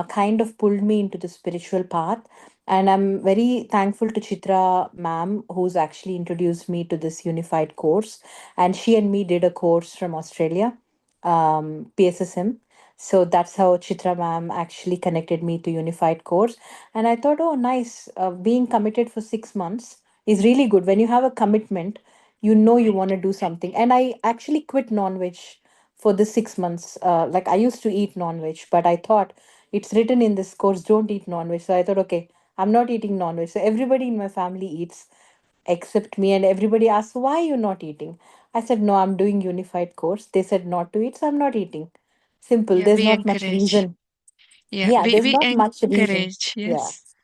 Speaker 6: kind of pulled me into the spiritual path. And I'm very thankful to Chitra ma'am, who's actually introduced me to this unified course. And she and me did a course from Australia, PSSM. So that's how Chitra ma'am actually connected me to unified course. And I thought, oh, nice. Being committed for 6 months is really good. When you have a commitment, you know you want to do something. And I actually quit non-veg for the 6 months. Like, I used to eat non-veg, but I thought it's written in this course, don't eat non-veg. So I thought, okay, I'm not eating non-veg. So everybody in my family eats except me. And everybody asked, why are you not eating? I said, no, I'm doing unified course. They said not to eat, so I'm not eating. Simple.
Speaker 2: Yeah,
Speaker 6: There's
Speaker 2: we
Speaker 6: not much
Speaker 2: encourage.
Speaker 6: reason.
Speaker 2: Yeah,
Speaker 6: Yeah,
Speaker 2: we
Speaker 6: there's
Speaker 2: we
Speaker 6: not much reason.
Speaker 2: encourage.
Speaker 6: Yeah,
Speaker 2: Yes,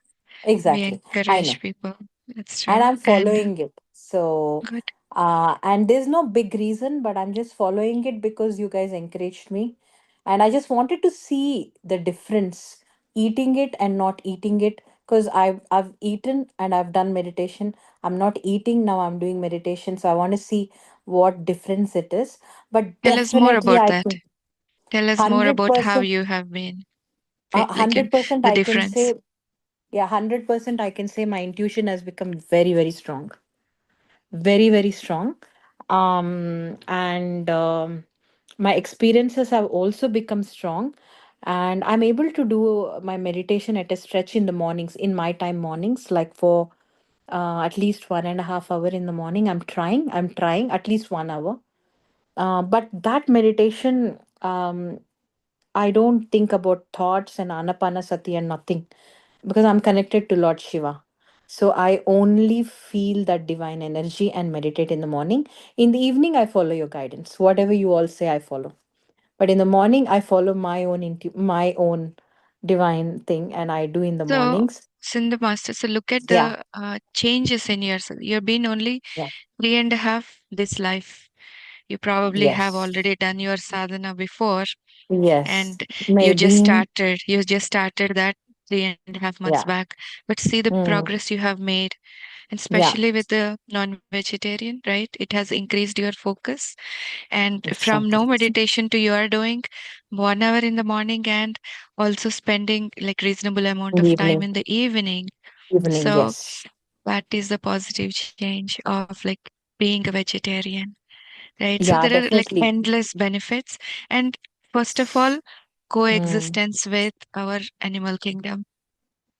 Speaker 2: we
Speaker 6: exactly. I
Speaker 2: encourage
Speaker 6: know.
Speaker 2: people. That's
Speaker 6: And
Speaker 2: true.
Speaker 6: I'm
Speaker 2: And
Speaker 6: following it. So,
Speaker 2: good.
Speaker 6: and there's no big reason, but I'm just following it because you guys encouraged me. And I just wanted to see the difference, eating it and not eating it. Because I've eaten and I've done meditation. I'm not eating now, I'm doing meditation. So I want to see what difference it is. But
Speaker 2: Tell us more
Speaker 6: definitely
Speaker 2: about
Speaker 6: I
Speaker 2: that.
Speaker 6: think
Speaker 2: Tell us more about how
Speaker 6: 100%,
Speaker 2: you have been, like in
Speaker 6: 100%
Speaker 2: the
Speaker 6: I can
Speaker 2: difference.
Speaker 6: say, yeah, 100% I can say my intuition has become very, very strong, very, very strong. And my experiences have also become strong. And I'm able to do my meditation at a stretch in the mornings, in my time mornings, like for at least 1.5 hour in the morning. I'm trying at least 1 hour. But that meditation, I don't think about thoughts and Anapanasati and nothing, because I'm connected to Lord Shiva. So I only feel that divine energy and meditate in the morning. In the evening, I follow your guidance. Whatever you all say, I follow. But in the morning, I follow my own divine thing, and I do in the
Speaker 2: So,
Speaker 6: mornings.
Speaker 2: Sindhu Master, so look at
Speaker 6: Yeah,
Speaker 2: the changes in yourself. You've been only
Speaker 6: yeah,
Speaker 2: 3.5 this life. You probably have
Speaker 6: yes,
Speaker 2: already done your sadhana before,
Speaker 6: yes,
Speaker 2: and
Speaker 6: maybe,
Speaker 2: you just started that 3.5 months
Speaker 6: yeah,
Speaker 2: back. But see the
Speaker 6: mm,
Speaker 2: progress you have made, and
Speaker 6: yeah,
Speaker 2: especially with the non-vegetarian, right? It has increased your focus. And from no
Speaker 6: exactly.
Speaker 2: meditation to you are doing 1 hour in the morning, and also spending like reasonable amount
Speaker 6: In the
Speaker 2: of time
Speaker 6: evening,
Speaker 2: in the evening.
Speaker 6: evening,
Speaker 2: So
Speaker 6: yes,
Speaker 2: that is the positive change of like being a vegetarian, right? So
Speaker 6: yeah,
Speaker 2: there are like
Speaker 6: definitely.
Speaker 2: endless benefits. And first of all,
Speaker 6: Mm,
Speaker 2: coexistence with our animal kingdom.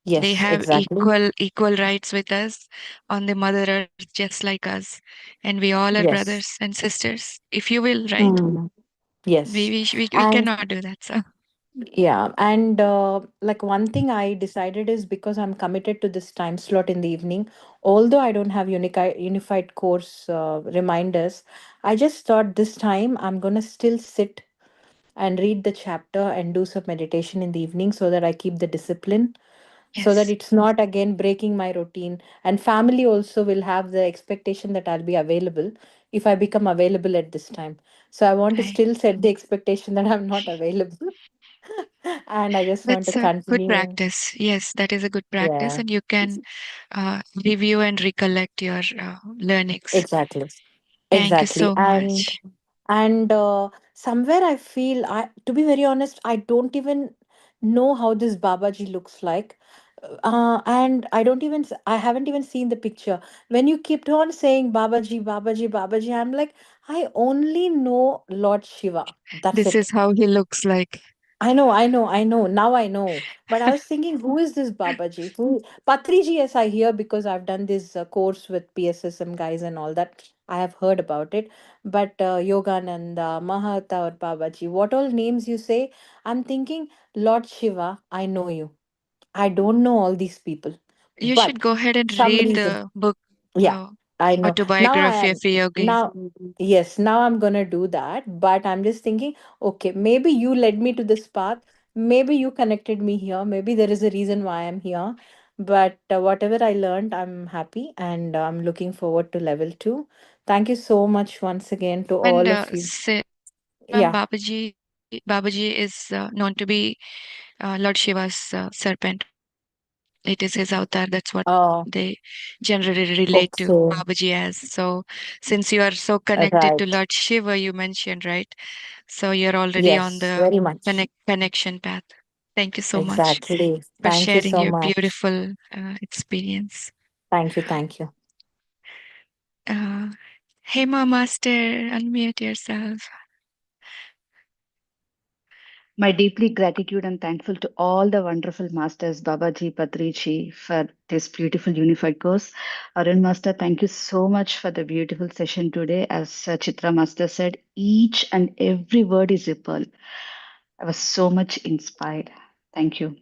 Speaker 2: They
Speaker 6: yes,
Speaker 2: have
Speaker 6: exactly.
Speaker 2: equal rights with us on the mother earth, just like us. And we all are
Speaker 6: Yes.
Speaker 2: brothers and sisters, if you will, right?
Speaker 6: Mm, yes.
Speaker 2: We
Speaker 6: And
Speaker 2: cannot do that. So
Speaker 6: yeah, and like, one thing I decided is, because I'm committed to this time slot in the evening, although I don't have unified course reminders, I just thought this time I'm gonna still sit and read the chapter and do some meditation in the evening, so that I keep the discipline, so that
Speaker 2: yes,
Speaker 6: it's not again breaking my routine. And family also will have the expectation that I'll be available if I become available at this time. So I want to
Speaker 2: right.
Speaker 6: still set the expectation that I'm not available. And I just want to
Speaker 2: That's a good
Speaker 6: continue.
Speaker 2: practice. Yes, that is a good practice,
Speaker 6: Yeah,
Speaker 2: and you can review and recollect your learnings.
Speaker 6: exactly.
Speaker 2: Thank you
Speaker 6: Exactly.
Speaker 2: so
Speaker 6: And
Speaker 2: much.
Speaker 6: somewhere I feel, to be very honest, I don't even know how this Babaji looks like. And I haven't even seen the picture. When you kept on saying Babaji, Babaji, Babaji, I'm like, I only know Lord Shiva. That's
Speaker 2: This
Speaker 6: it.
Speaker 2: is how he looks like.
Speaker 6: I know. Now I know. But I was thinking, who is this Babaji? Patriji, yes, I hear, because I've done this course with PSSM guys and all that. I have heard about it. But Yogananda, Mahata, or Babaji, what all names you say, I'm thinking, Lord Shiva, I know you. I don't know all these people,
Speaker 2: You should
Speaker 6: but
Speaker 2: go ahead and
Speaker 6: some
Speaker 2: read
Speaker 6: reason,
Speaker 2: the book,
Speaker 6: yeah,
Speaker 2: uh,
Speaker 6: I know. Now I
Speaker 2: Autobiography of
Speaker 6: am
Speaker 2: a Yogi.
Speaker 6: now yes, now I'm gonna do that. But I'm just thinking, okay, maybe you led me to this path. Maybe you connected me here. Maybe there is a reason why I'm here. But whatever I learned, I'm happy and I'm looking forward to level two. Thank you so much once again to
Speaker 2: And
Speaker 6: all of you.
Speaker 2: Ram
Speaker 6: Yeah.
Speaker 2: Babaji is known to be Lord Shiva's serpent. It is his avatar. That's what
Speaker 6: Oh,
Speaker 2: they generally relate to
Speaker 6: okay.
Speaker 2: Babaji as. So, since you are so connected to
Speaker 6: Right.
Speaker 2: Lord Shiva, you mentioned, right? So, you're already on
Speaker 6: Yes,
Speaker 2: the
Speaker 6: very much.
Speaker 2: connection path. Thank you so much
Speaker 6: Exactly.
Speaker 2: for
Speaker 6: Thank you
Speaker 2: sharing
Speaker 6: so
Speaker 2: your
Speaker 6: much.
Speaker 2: beautiful experience.
Speaker 6: Thank you. Thank you.
Speaker 2: Uh, Hema Master, unmute yourself.
Speaker 7: My deeply gratitude and thankful to all the wonderful masters, Babaji, Patriji, for this beautiful unified course. Arun Master, thank you so much for the beautiful session today. As Chitra Master said, each and every word is a pearl. I was so much inspired. Thank you.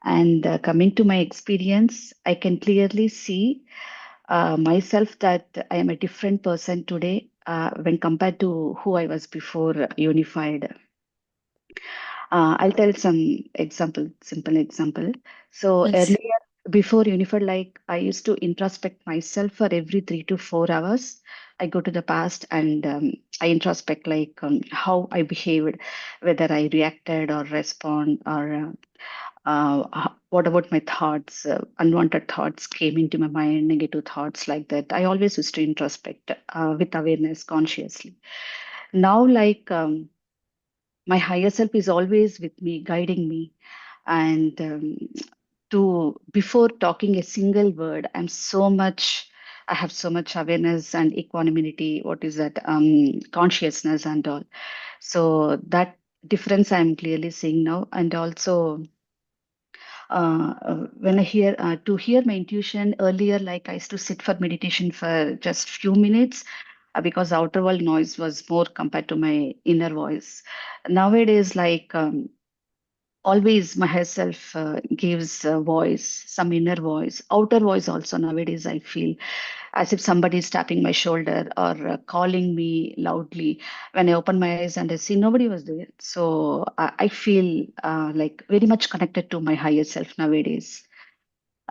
Speaker 7: And coming to my experience, I can clearly see myself that I am a different person today when compared to who I was before Unified. I'll tell some example, simple example. So
Speaker 2: Yes.
Speaker 7: earlier, before Unified, like I used to introspect myself for every 3 to 4 hours. I go to the past and I introspect like how I behaved, whether I reacted or respond or what about my thoughts, unwanted thoughts came into my mind, negative thoughts like that. I always used to introspect with awareness consciously. Now, like my higher self is always with me, guiding me. And to before talking a single word, I have so much awareness and equanimity. What is that? Consciousness and all. So that difference I'm clearly seeing now. And also, when I hear to hear my intuition earlier, like I used to sit for meditation for just few minutes because outer world noise was more compared to my inner voice. Nowadays, like always my higher self gives a voice, some inner voice, outer voice also. Nowadays I feel as if somebody is tapping my shoulder or calling me loudly. When I open my eyes and I see nobody was there, so I feel like very much connected to my higher self nowadays.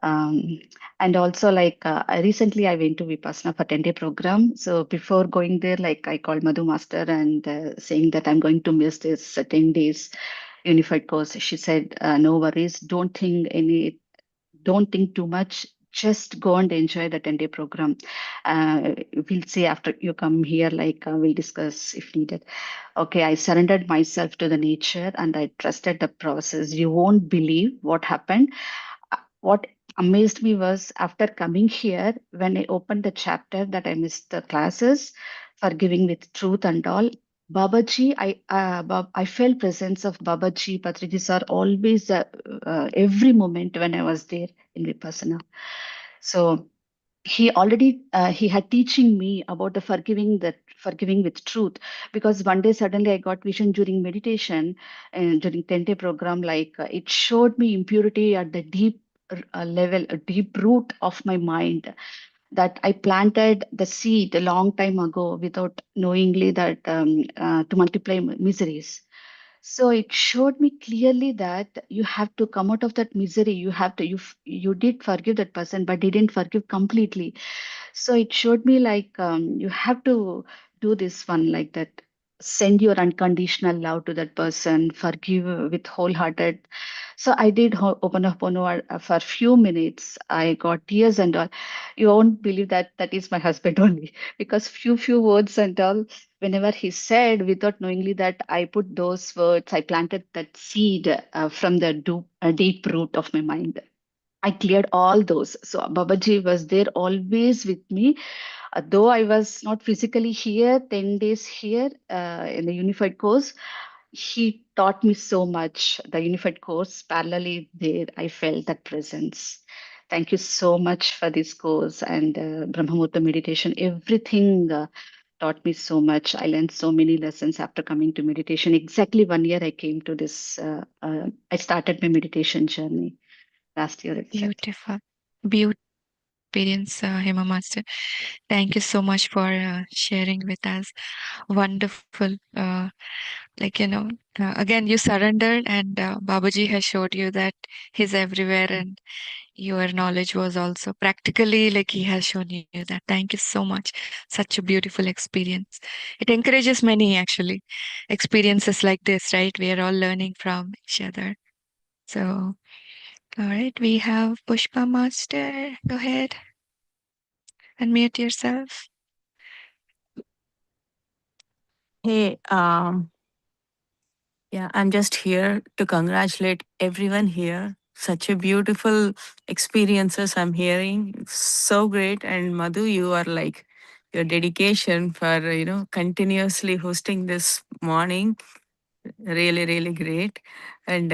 Speaker 7: um, and also like recently I went to Vipassana for 10-day program. So before going there, like I called Madhu Master and saying that I'm going to miss this 10 days unified course. She said, no worries, don't think too much. Just go and enjoy the 10-day program. We'll see after you come here, like we'll discuss if needed. Okay, I surrendered myself to the nature and I trusted the process. You won't believe what happened. What amazed me was after coming here, when I opened the chapter that I missed the classes, forgiving with truth and all. Babaji, I felt presence of Babaji, Patriji sir always every moment when I was there in Vipassana. So he had teaching me about the forgiving with truth, because one day suddenly I got vision during meditation and during 10-day program, like it showed me impurity at the deep level, a deep root of my mind, that I planted the seed a long time ago without knowingly that to multiply miseries. So it showed me clearly that you have to come out of that misery. You have to you did forgive that person but didn't forgive completely. So it showed me like you have to do this one like that. Send your unconditional love to that person, forgive with wholehearted. So I did open up on for a few minutes. I got tears and all. You won't believe that that is my husband only, because few words and all. Whenever he said, without knowingly that I put those words, I planted that seed from the deep root of my mind. I cleared all those. So Babaji was there always with me. Though I was not physically here, 10 days here in the unified course, he taught me so much. The unified course, parallelly there, I felt that presence. Thank you so much for this course and Brahmamurta meditation. Everything taught me so much. I learned so many lessons after coming to meditation. Exactly 1 year I came to this. I started my meditation journey last year itself.
Speaker 2: Beautiful. Beautiful experience, Hema Master. Thank you so much for sharing with us. Wonderful. Like, again, you surrendered, and Babaji has showed you that he's everywhere, and your knowledge was also practically like he has shown you that. Thank you so much. Such a beautiful experience. It encourages many actually experiences like this, right? We are all learning from each other. So, all right, we have Pushpa Master. Go ahead, unmute yourself.
Speaker 8: Hey, yeah, I'm just here to congratulate everyone here. Such a beautiful experiences I'm hearing. So great. And Madhu, you are like your dedication for, continuously hosting this morning. Really, really great. And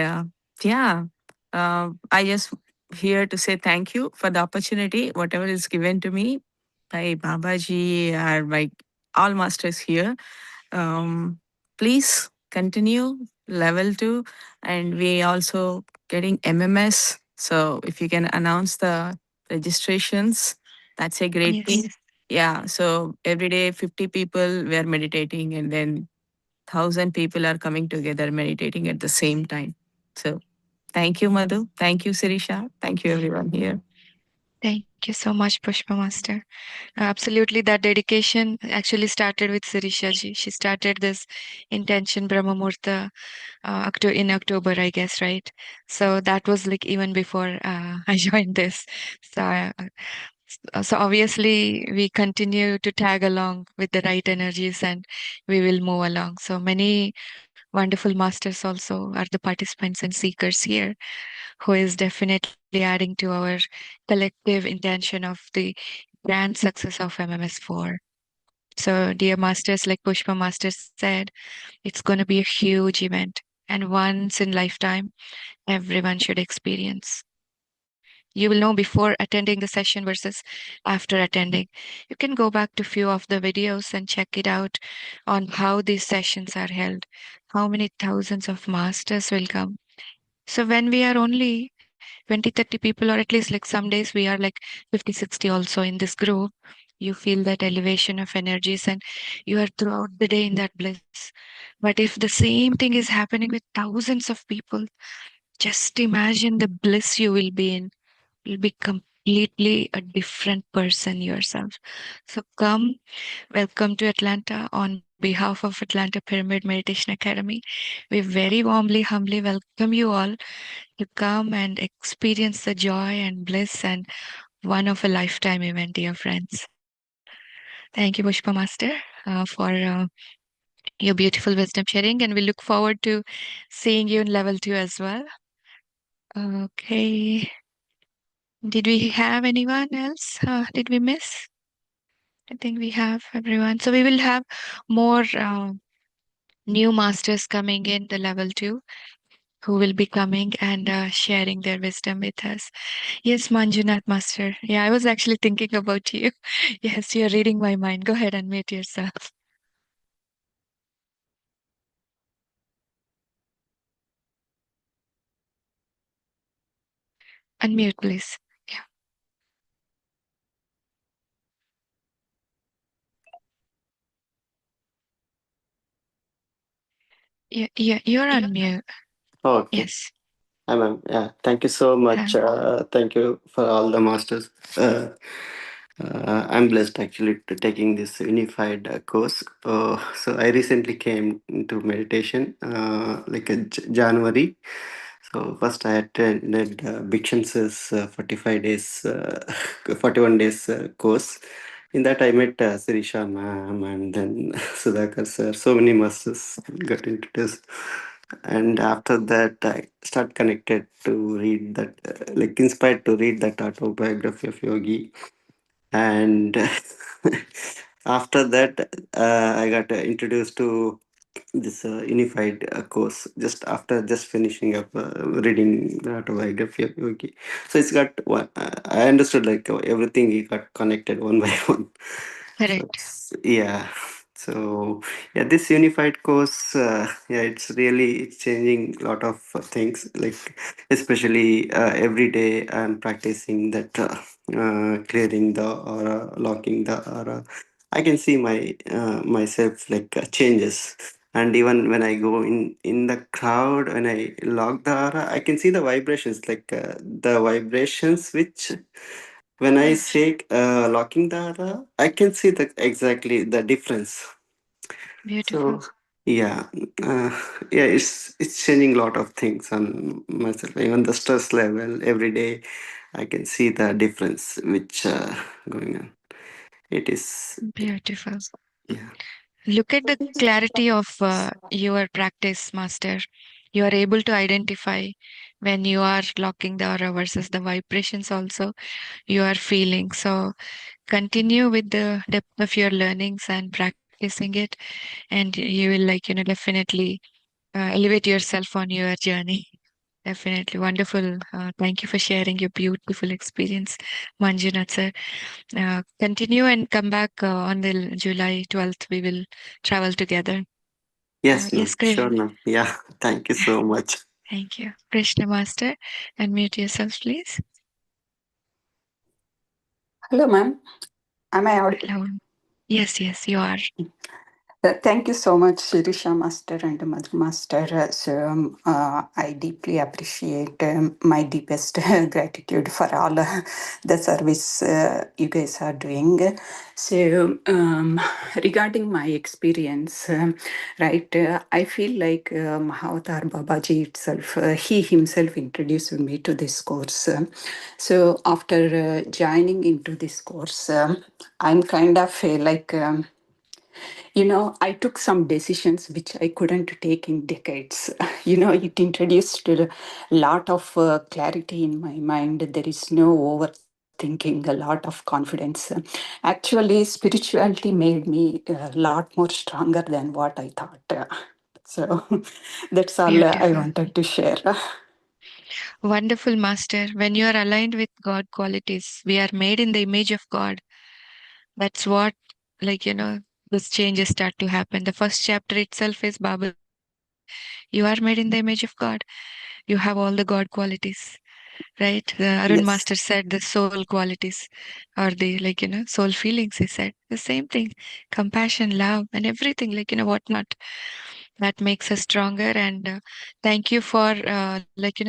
Speaker 8: yeah, I just here to say thank you for the opportunity, whatever is given to me by Babaji or by all masters here. um, Please continue level 2, and we also getting MMS. So if you can announce the registrations, that's a great thing.
Speaker 2: Yes.
Speaker 8: Yeah, so every day 50 people were meditating, and then 1,000 people are coming together meditating at the same time. So thank you, Madhu. Thank you, Sirisha. Thank you, everyone here.
Speaker 2: Thank you so much, Pushpa Master. Absolutely, that dedication actually started with Sirisha ji. She started this intention Brahma Murta in October, I guess, right? So that was like even before I joined this. So, so obviously we continue to tag along with the right energies, and we will move along. So many wonderful masters also are the participants and seekers here, who is definitely adding to our collective intention of the grand success of MMS4. So, dear masters, like Pushpa Master said, it's going to be a huge event, and once in lifetime, everyone should experience. You will know before attending the session versus after attending. You can go back to few of the videos and check it out on how these sessions are held, how many thousands of masters will come. So when we are only 20, 30 people, or at least like some days we are like 50, 60 also in this group, you feel that elevation of energies, and you are throughout the day in that bliss. But if the same thing is happening with thousands of people, just imagine the bliss you will be in. You'll be completely a different person yourself. So come, welcome to Atlanta on behalf of Atlanta Pyramid Meditation Academy. We very warmly, humbly welcome you all to come and experience the joy and bliss and one of a lifetime event, dear friends. Thank you, Pushpa Master, for your beautiful wisdom sharing, and we look forward to seeing you in level 2 as well. Okay. Did we have anyone else? Did we miss? I think we have everyone. So we will have more new masters coming in the level 2, who will be coming and sharing their wisdom with us. Yes, Manjunath Master. Yeah, I was actually thinking about you. Yes, you're reading my mind. Go ahead and mute yourself. Unmute, please. Yeah, yeah, you're on mute.
Speaker 9: Okay.
Speaker 2: Yes.
Speaker 9: Yeah. Thank you so much.
Speaker 2: Uh,
Speaker 9: Thank you for all the masters. I'm blessed actually to taking this unified course. So I recently came into meditation like a January. So first I attended Bhikshan's 45 days, 41 days course. In that I met Sirisha ma'am and then Sudhakar sir. So many masters got introduced. And after that I start connected to read that, like inspired to read that autobiography of Yogi. And after that I got introduced to this unified course just after just finishing up reading the autobiography of Yogi. So it's got one. I understood like everything it got connected one by one. So
Speaker 2: Correct.
Speaker 9: yeah. So yeah, this unified course, yeah, it's really changing a lot of things. Like especially every day, I'm practicing that clearing the aura, locking the aura. I can see my myself like changes, and even when I go in the crowd, when I lock the aura, I can see the vibrations, like the vibrations which when I say locking the aura, I can see the exactly the difference.
Speaker 2: Beautiful.
Speaker 9: So yeah, uh, yeah, it's changing a lot of things on myself. Even the stress level every day, I can see the difference which going on. It is
Speaker 2: Beautiful.
Speaker 9: yeah.
Speaker 2: Look at the clarity of your practice, Master. You are able to identify when you are locking the aura versus the vibrations also you are feeling. So continue with the depth of your learnings and practicing it, and you will like definitely elevate yourself on your journey. Definitely wonderful. Thank you for sharing your beautiful experience, Manjunath sir. Continue and come back on the July 12th. We will travel together.
Speaker 9: Yes,
Speaker 2: Yes,
Speaker 9: ma'am. Sure,
Speaker 2: Krish.
Speaker 9: ma'am. Yeah. Thank you so much.
Speaker 2: Thank you. Krishna Master, unmute yourself, please.
Speaker 10: Hello, ma'am. Am I audible?
Speaker 2: Hello. Yes, yes, you are.
Speaker 10: Thank you so much, Shirisha Master and Madhu Master. I deeply appreciate my deepest gratitude for all the service you guys are doing. Regarding my experience, right, I feel like Mahavatar Babaji itself, he himself introduced me to this course. After joining into this course, I'm kind of like, I took some decisions which I couldn't take in decades. It introduced a lot of clarity in my mind. There is no overthinking, a lot of confidence. Actually, spirituality made me a lot more stronger than what I thought. So that's all I
Speaker 2: Beautiful.
Speaker 10: wanted to share.
Speaker 2: Wonderful, Master. When you are aligned with God qualities, we are made in the image of God. That's what, like, those changes start to happen. The first chapter itself is Baba says, you are made in the image of God. You have all the God qualities, right? The Arun
Speaker 10: Yes.
Speaker 2: Master said the soul qualities or the, soul feelings. He said the same thing compassion, love, and everything, whatnot. That makes us stronger. And thank you for,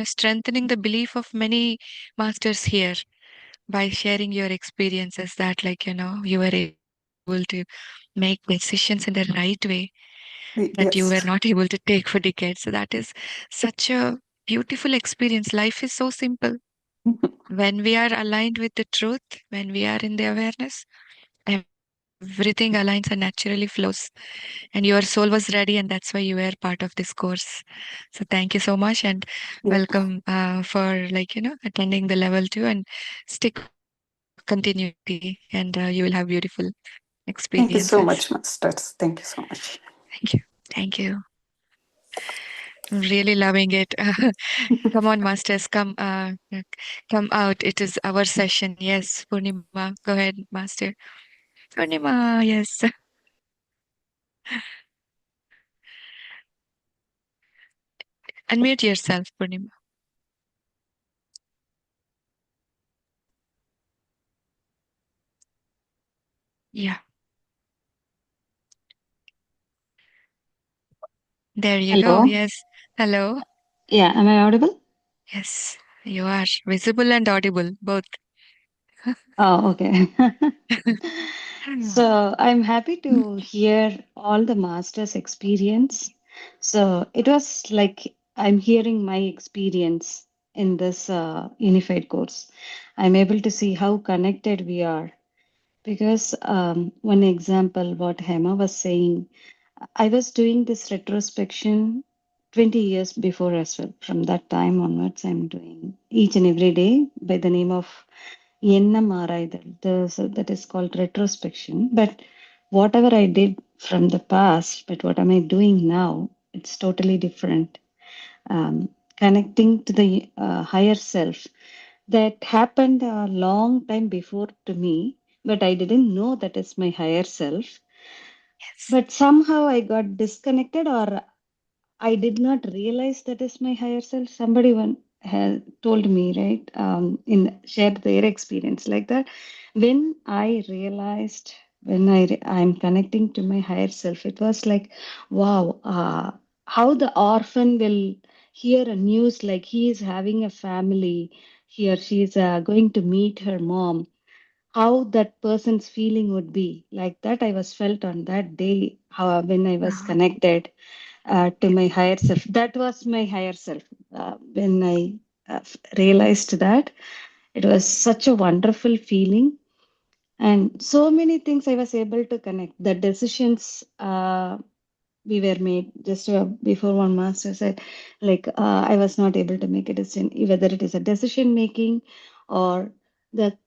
Speaker 2: strengthening the belief of many masters here by sharing your experiences that you were able to make decisions in the right way that you were not
Speaker 10: Yes.
Speaker 2: able to take for decades. So that is such a beautiful experience. Life is so simple when we are aligned with the truth, when we are in the awareness, everything aligns and naturally flows. And your soul was ready, and that's why you were part of this course. So thank you so much, and
Speaker 10: Yeah.
Speaker 2: welcome for attending the level 2, and stick with continuity, and you will have beautiful
Speaker 10: Thank you
Speaker 2: experiences.
Speaker 10: so much, Masters. Thank you so much.
Speaker 2: Thank you. Thank you. I'm really loving it. Come on, masters, come out. It is our session. Yes, Purnima, go ahead, master. Purnima, yes. Unmute yourself, Purnima. Yeah, there you go.
Speaker 7: Hello.
Speaker 2: Yes. Hello.
Speaker 7: Yeah, am I audible?
Speaker 2: Yes, you are visible and audible, both.
Speaker 7: Oh, okay. So I'm happy to hear all the master's experience. So it was like I'm hearing my experience in this unified course. I'm able to see how connected we are because one example, what Hema was saying, I was doing this retrospection 20 years before as well. From that time onwards, I'm doing each and every day by the name of Yenna Maraidal. That is called retrospection. But
Speaker 4: whatever I did from the past, but what am I doing now? It's totally different. Connecting to the higher self that happened a long time before to me, but I didn't know that is my higher self.
Speaker 2: Yes.
Speaker 4: But somehow I got disconnected, or I did not realize that is my higher self. Somebody one has told me, right? In shared their experience like that. When I realized, when I'm connecting to my higher self, it was like, wow, how the orphan will hear a news like he is having a family. Here she is going to meet her mom. How that person's feeling would be like that. I was felt on that day. How when I was
Speaker 2: Wow.
Speaker 4: connected to my higher self. That was my higher self. When I realized that, it was such a wonderful feeling. And so many things I was able to connect. The decisions we were made just before one master said, like, I was not able to make a decision, whether it is a decision making or the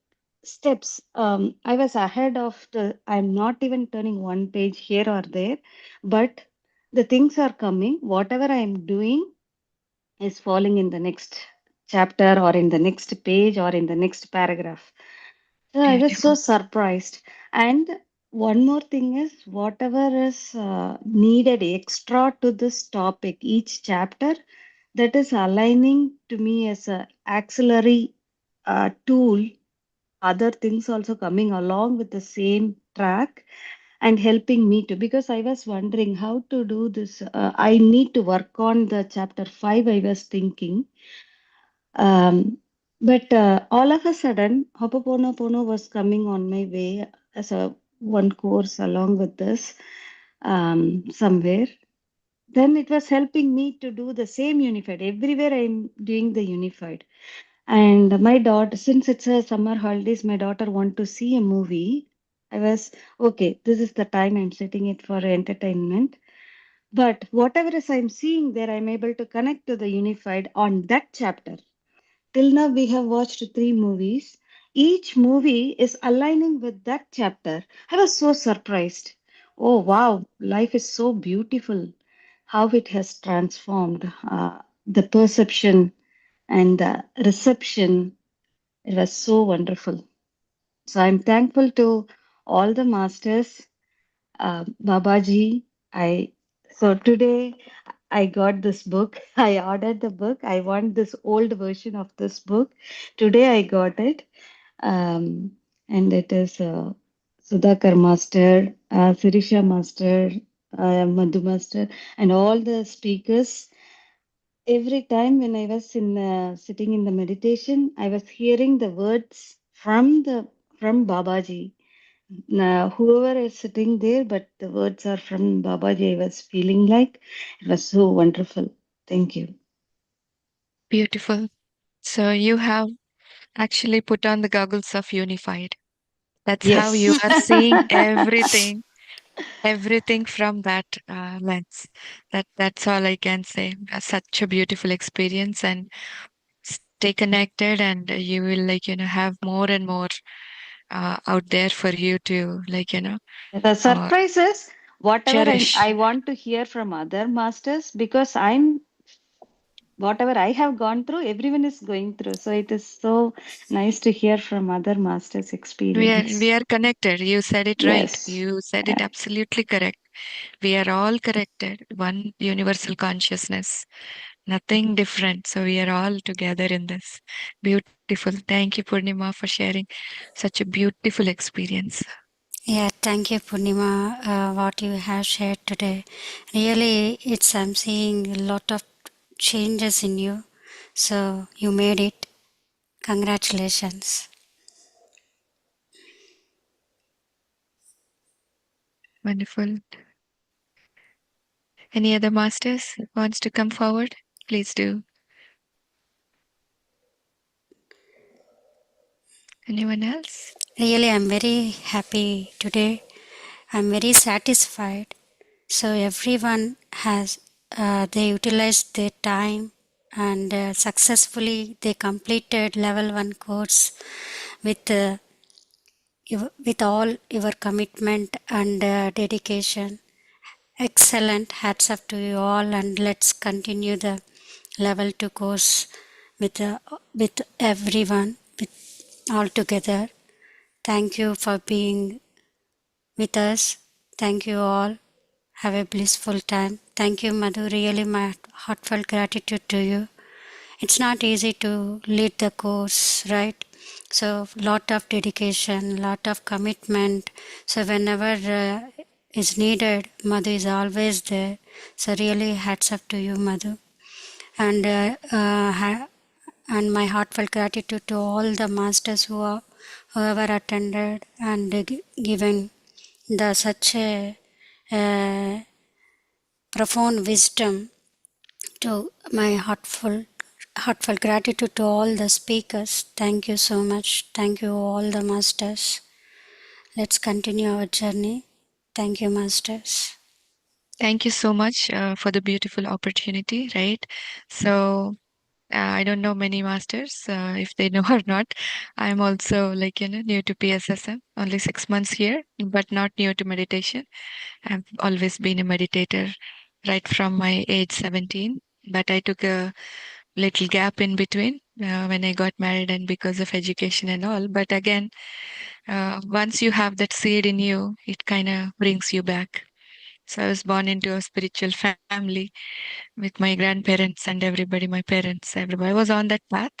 Speaker 4: steps. I was ahead of I'm not even turning one page here or there, but the things are coming. Whatever I am doing is falling in the next chapter or in the next page or in the next paragraph. So I was so
Speaker 2: Beautiful.
Speaker 4: surprised. And one more thing is, whatever is needed extra to this topic, each chapter, that is aligning to me as a auxiliary tool. Other things also coming along with the same track and helping me to, because I was wondering how to do this. I need to work on the chapter 5, I was thinking. But all of a sudden, Hopoponopono was coming on my way as a one course along with this somewhere. Then it was helping me to do the same unified. Everywhere I'm doing the unified. And my daughter, since it's a summer holidays, my daughter want to see a movie. I was okay. This is the time I'm setting it for entertainment. But whatever is I'm seeing there, I'm able to connect to the unified on that chapter. Till now, we have watched 3 movies. Each movie is aligning with that chapter. I was so surprised. Oh, wow, life is so beautiful. How it has transformed the perception and the reception. It was so wonderful. So I'm thankful to all the masters, Babaji. I so today I got this book. I ordered the book. I want this old version of this book. Today I got it, and it is Sudhakar Master, Sirisha Master, Madhu Master, and all the speakers. Every time when I was in sitting in the meditation, I was hearing the words from Babaji. Now, whoever is sitting there, but the words are from Babaji, I was feeling like it was so wonderful. Thank you.
Speaker 2: Beautiful. So you have actually put on the goggles of unified. That's how
Speaker 4: Yes.
Speaker 2: you are seeing everything, everything from that lens. That's all I can say. Such a beautiful experience, and stay connected, and you will have more and more out there for you to
Speaker 4: The
Speaker 2: uh,
Speaker 4: surprise is whatever
Speaker 2: cherish.
Speaker 4: I want to hear from other masters, because I'm whatever I have gone through, everyone is going through. So it is so nice to hear from other masters'
Speaker 2: We
Speaker 4: experience.
Speaker 2: are connected. You said it right.
Speaker 4: Yes.
Speaker 2: You said it
Speaker 4: Yeah.
Speaker 2: absolutely correct. We are all connected. One universal consciousness. Nothing different. So we are all together in this. Beautiful. Thank you, Purnima, for sharing such a beautiful experience.
Speaker 3: Yeah, thank you, Purnima, what you have shared today. Really, I'm seeing a lot of changes in you. So you made it. Congratulations.
Speaker 2: Wonderful. Any other masters wants to come forward? Please do. Anyone else?
Speaker 3: Really, I'm very happy today. I'm very satisfied. So everyone has, they utilized their time and successfully they completed level 1 course with with all your commitment and dedication. Excellent. Hats up to you all, and let's continue the level 2 course with everyone, with all together. Thank you for being with us. Thank you all. Have a blissful time. Thank you, Madhu. Really, my heartfelt gratitude to you. It's not easy to lead the course, right? So, lot of dedication, lot of commitment. So, whenever is needed, Madhu is always there. So, really, hats up to you, Madhu. And and my heartfelt gratitude to all the masters whoever attended and given the such a uh, profound wisdom. To my heartfelt gratitude to all the speakers. Thank you so much. Thank you all the masters. Let's continue our journey. Thank you, masters.
Speaker 2: Thank you so much for the beautiful opportunity, right? So, I don't know many masters if they know or not. I'm also like, new to PSSM, only 6 months here, but not new to meditation. I've always been a meditator right from my age 17, but I took a little gap in between when I got married and because of education and all. But again, once you have that seed in you, it kind of brings you back. So I was born into a spiritual family with my grandparents and everybody, my parents, everybody was on that path.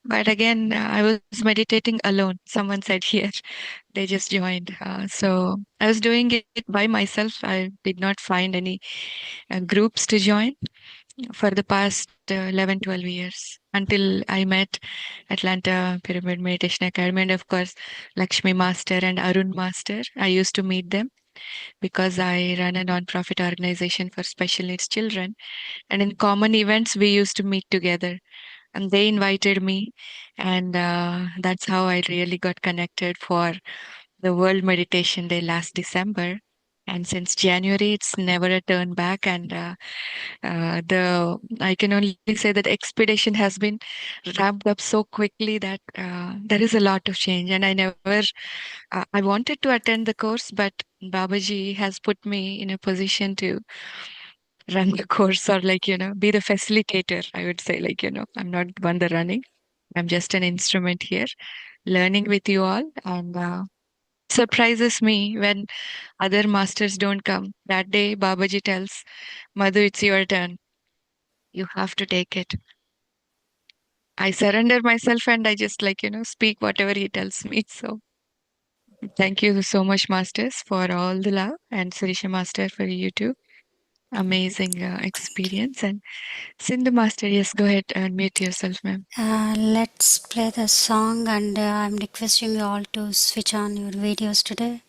Speaker 2: But again, I was meditating alone. Someone said here, they just joined. So I was doing it by myself. I did not find any groups to join for the past 11, 12 years until I met Atlanta Pyramid Meditation Academy and, of course, Lakshmi Master and Arun Master. I used to meet them because I run a non-profit organization for special needs children. And in common events, we used to meet together. And they invited me, and that's how I really got connected for the World Meditation Day last December. And since January, it's never a turn back. And the I can only say that expedition has been ramped up so quickly that there is a lot of change. And I wanted to attend the course, but Babaji has put me in a position to run the course or like, be the facilitator. I would say, like, I'm not the one the running. I'm just an instrument here, learning with you all. And surprises me when other masters don't come. That day, Babaji tells, Madhu, it's your turn. You have to take it. I surrender myself and I just like, speak whatever he tells me. So thank you so much, masters, for all the love, and Sirisha Master for you too. Amazing experience. And Sindhu Master, yes, go ahead and mute yourself, ma'am.
Speaker 3: Let's play the song, and I'm requesting you all to switch on your videos today.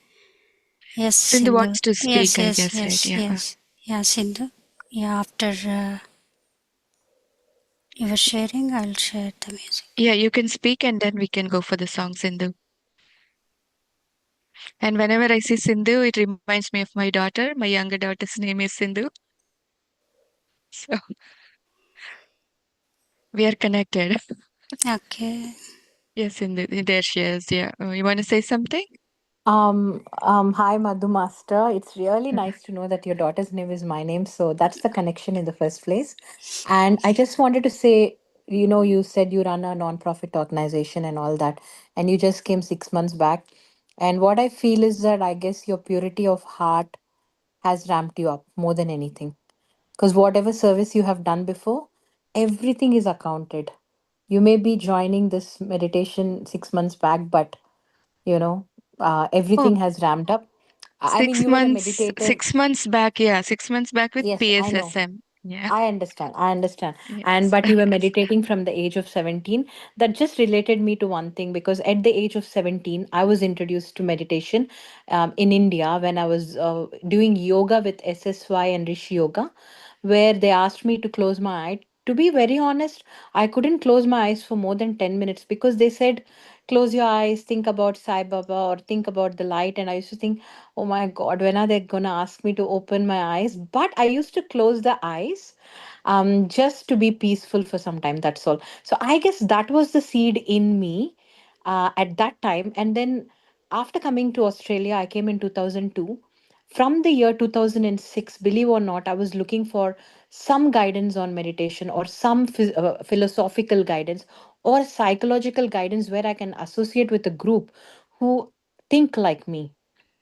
Speaker 3: Yes,
Speaker 2: Sindhu
Speaker 3: Sindhu.
Speaker 2: wants to
Speaker 3: Yes,
Speaker 2: speak, I
Speaker 3: yes,
Speaker 2: guess, right?
Speaker 3: yes,
Speaker 2: Yeah.
Speaker 3: yes. Yeah, Sindhu. Yeah, after you were sharing, I'll share the music.
Speaker 2: Yeah, you can speak and then we can go for the song, Sindhu. And whenever I see Sindhu, it reminds me of my daughter. My younger daughter's name is Sindhu. So we are connected.
Speaker 3: Okay.
Speaker 2: Yes, Sindhu. There she is. Yeah. You want to say something?
Speaker 6: Hi, Madhu Master. It's really nice to know that your daughter's name is my name. So that's the connection in the first place. And I just wanted to say, you said you run a nonprofit organization and all that, and you just came 6 months back. And what I feel is that I guess your purity of heart has ramped you up more than anything. Because whatever service you have done before, everything is accounted. You may be joining this meditation 6 months back, but you know
Speaker 2: Oh,
Speaker 6: everything has ramped up. I mean,
Speaker 2: six
Speaker 6: you were a
Speaker 2: months,
Speaker 6: meditator.
Speaker 2: 6 months back. Yeah, 6 months back with
Speaker 6: Yes, I know.
Speaker 2: PSSM. Yeah.
Speaker 6: I understand. And
Speaker 2: Yes.
Speaker 6: but you were meditating from the age of 17. That just related me to one thing because at the age of 17, I was introduced to meditation in India when I was doing yoga with SSY and Rishi Yoga, where they asked me to close my eye. To be very honest, I couldn't close my eyes for more than 10 minutes because they said, close your eyes, think about Sai Baba or think about the light. And I used to think, oh my God, when are they going to ask me to open my eyes? But I used to close the eyes just to be peaceful for some time. That's all. So I guess that was the seed in me at that time. And then after coming to Australia, I came in 2002. From the year 2006, believe or not, I was looking for some guidance on meditation or some philosophical guidance or psychological guidance where I can associate with a group who think like me.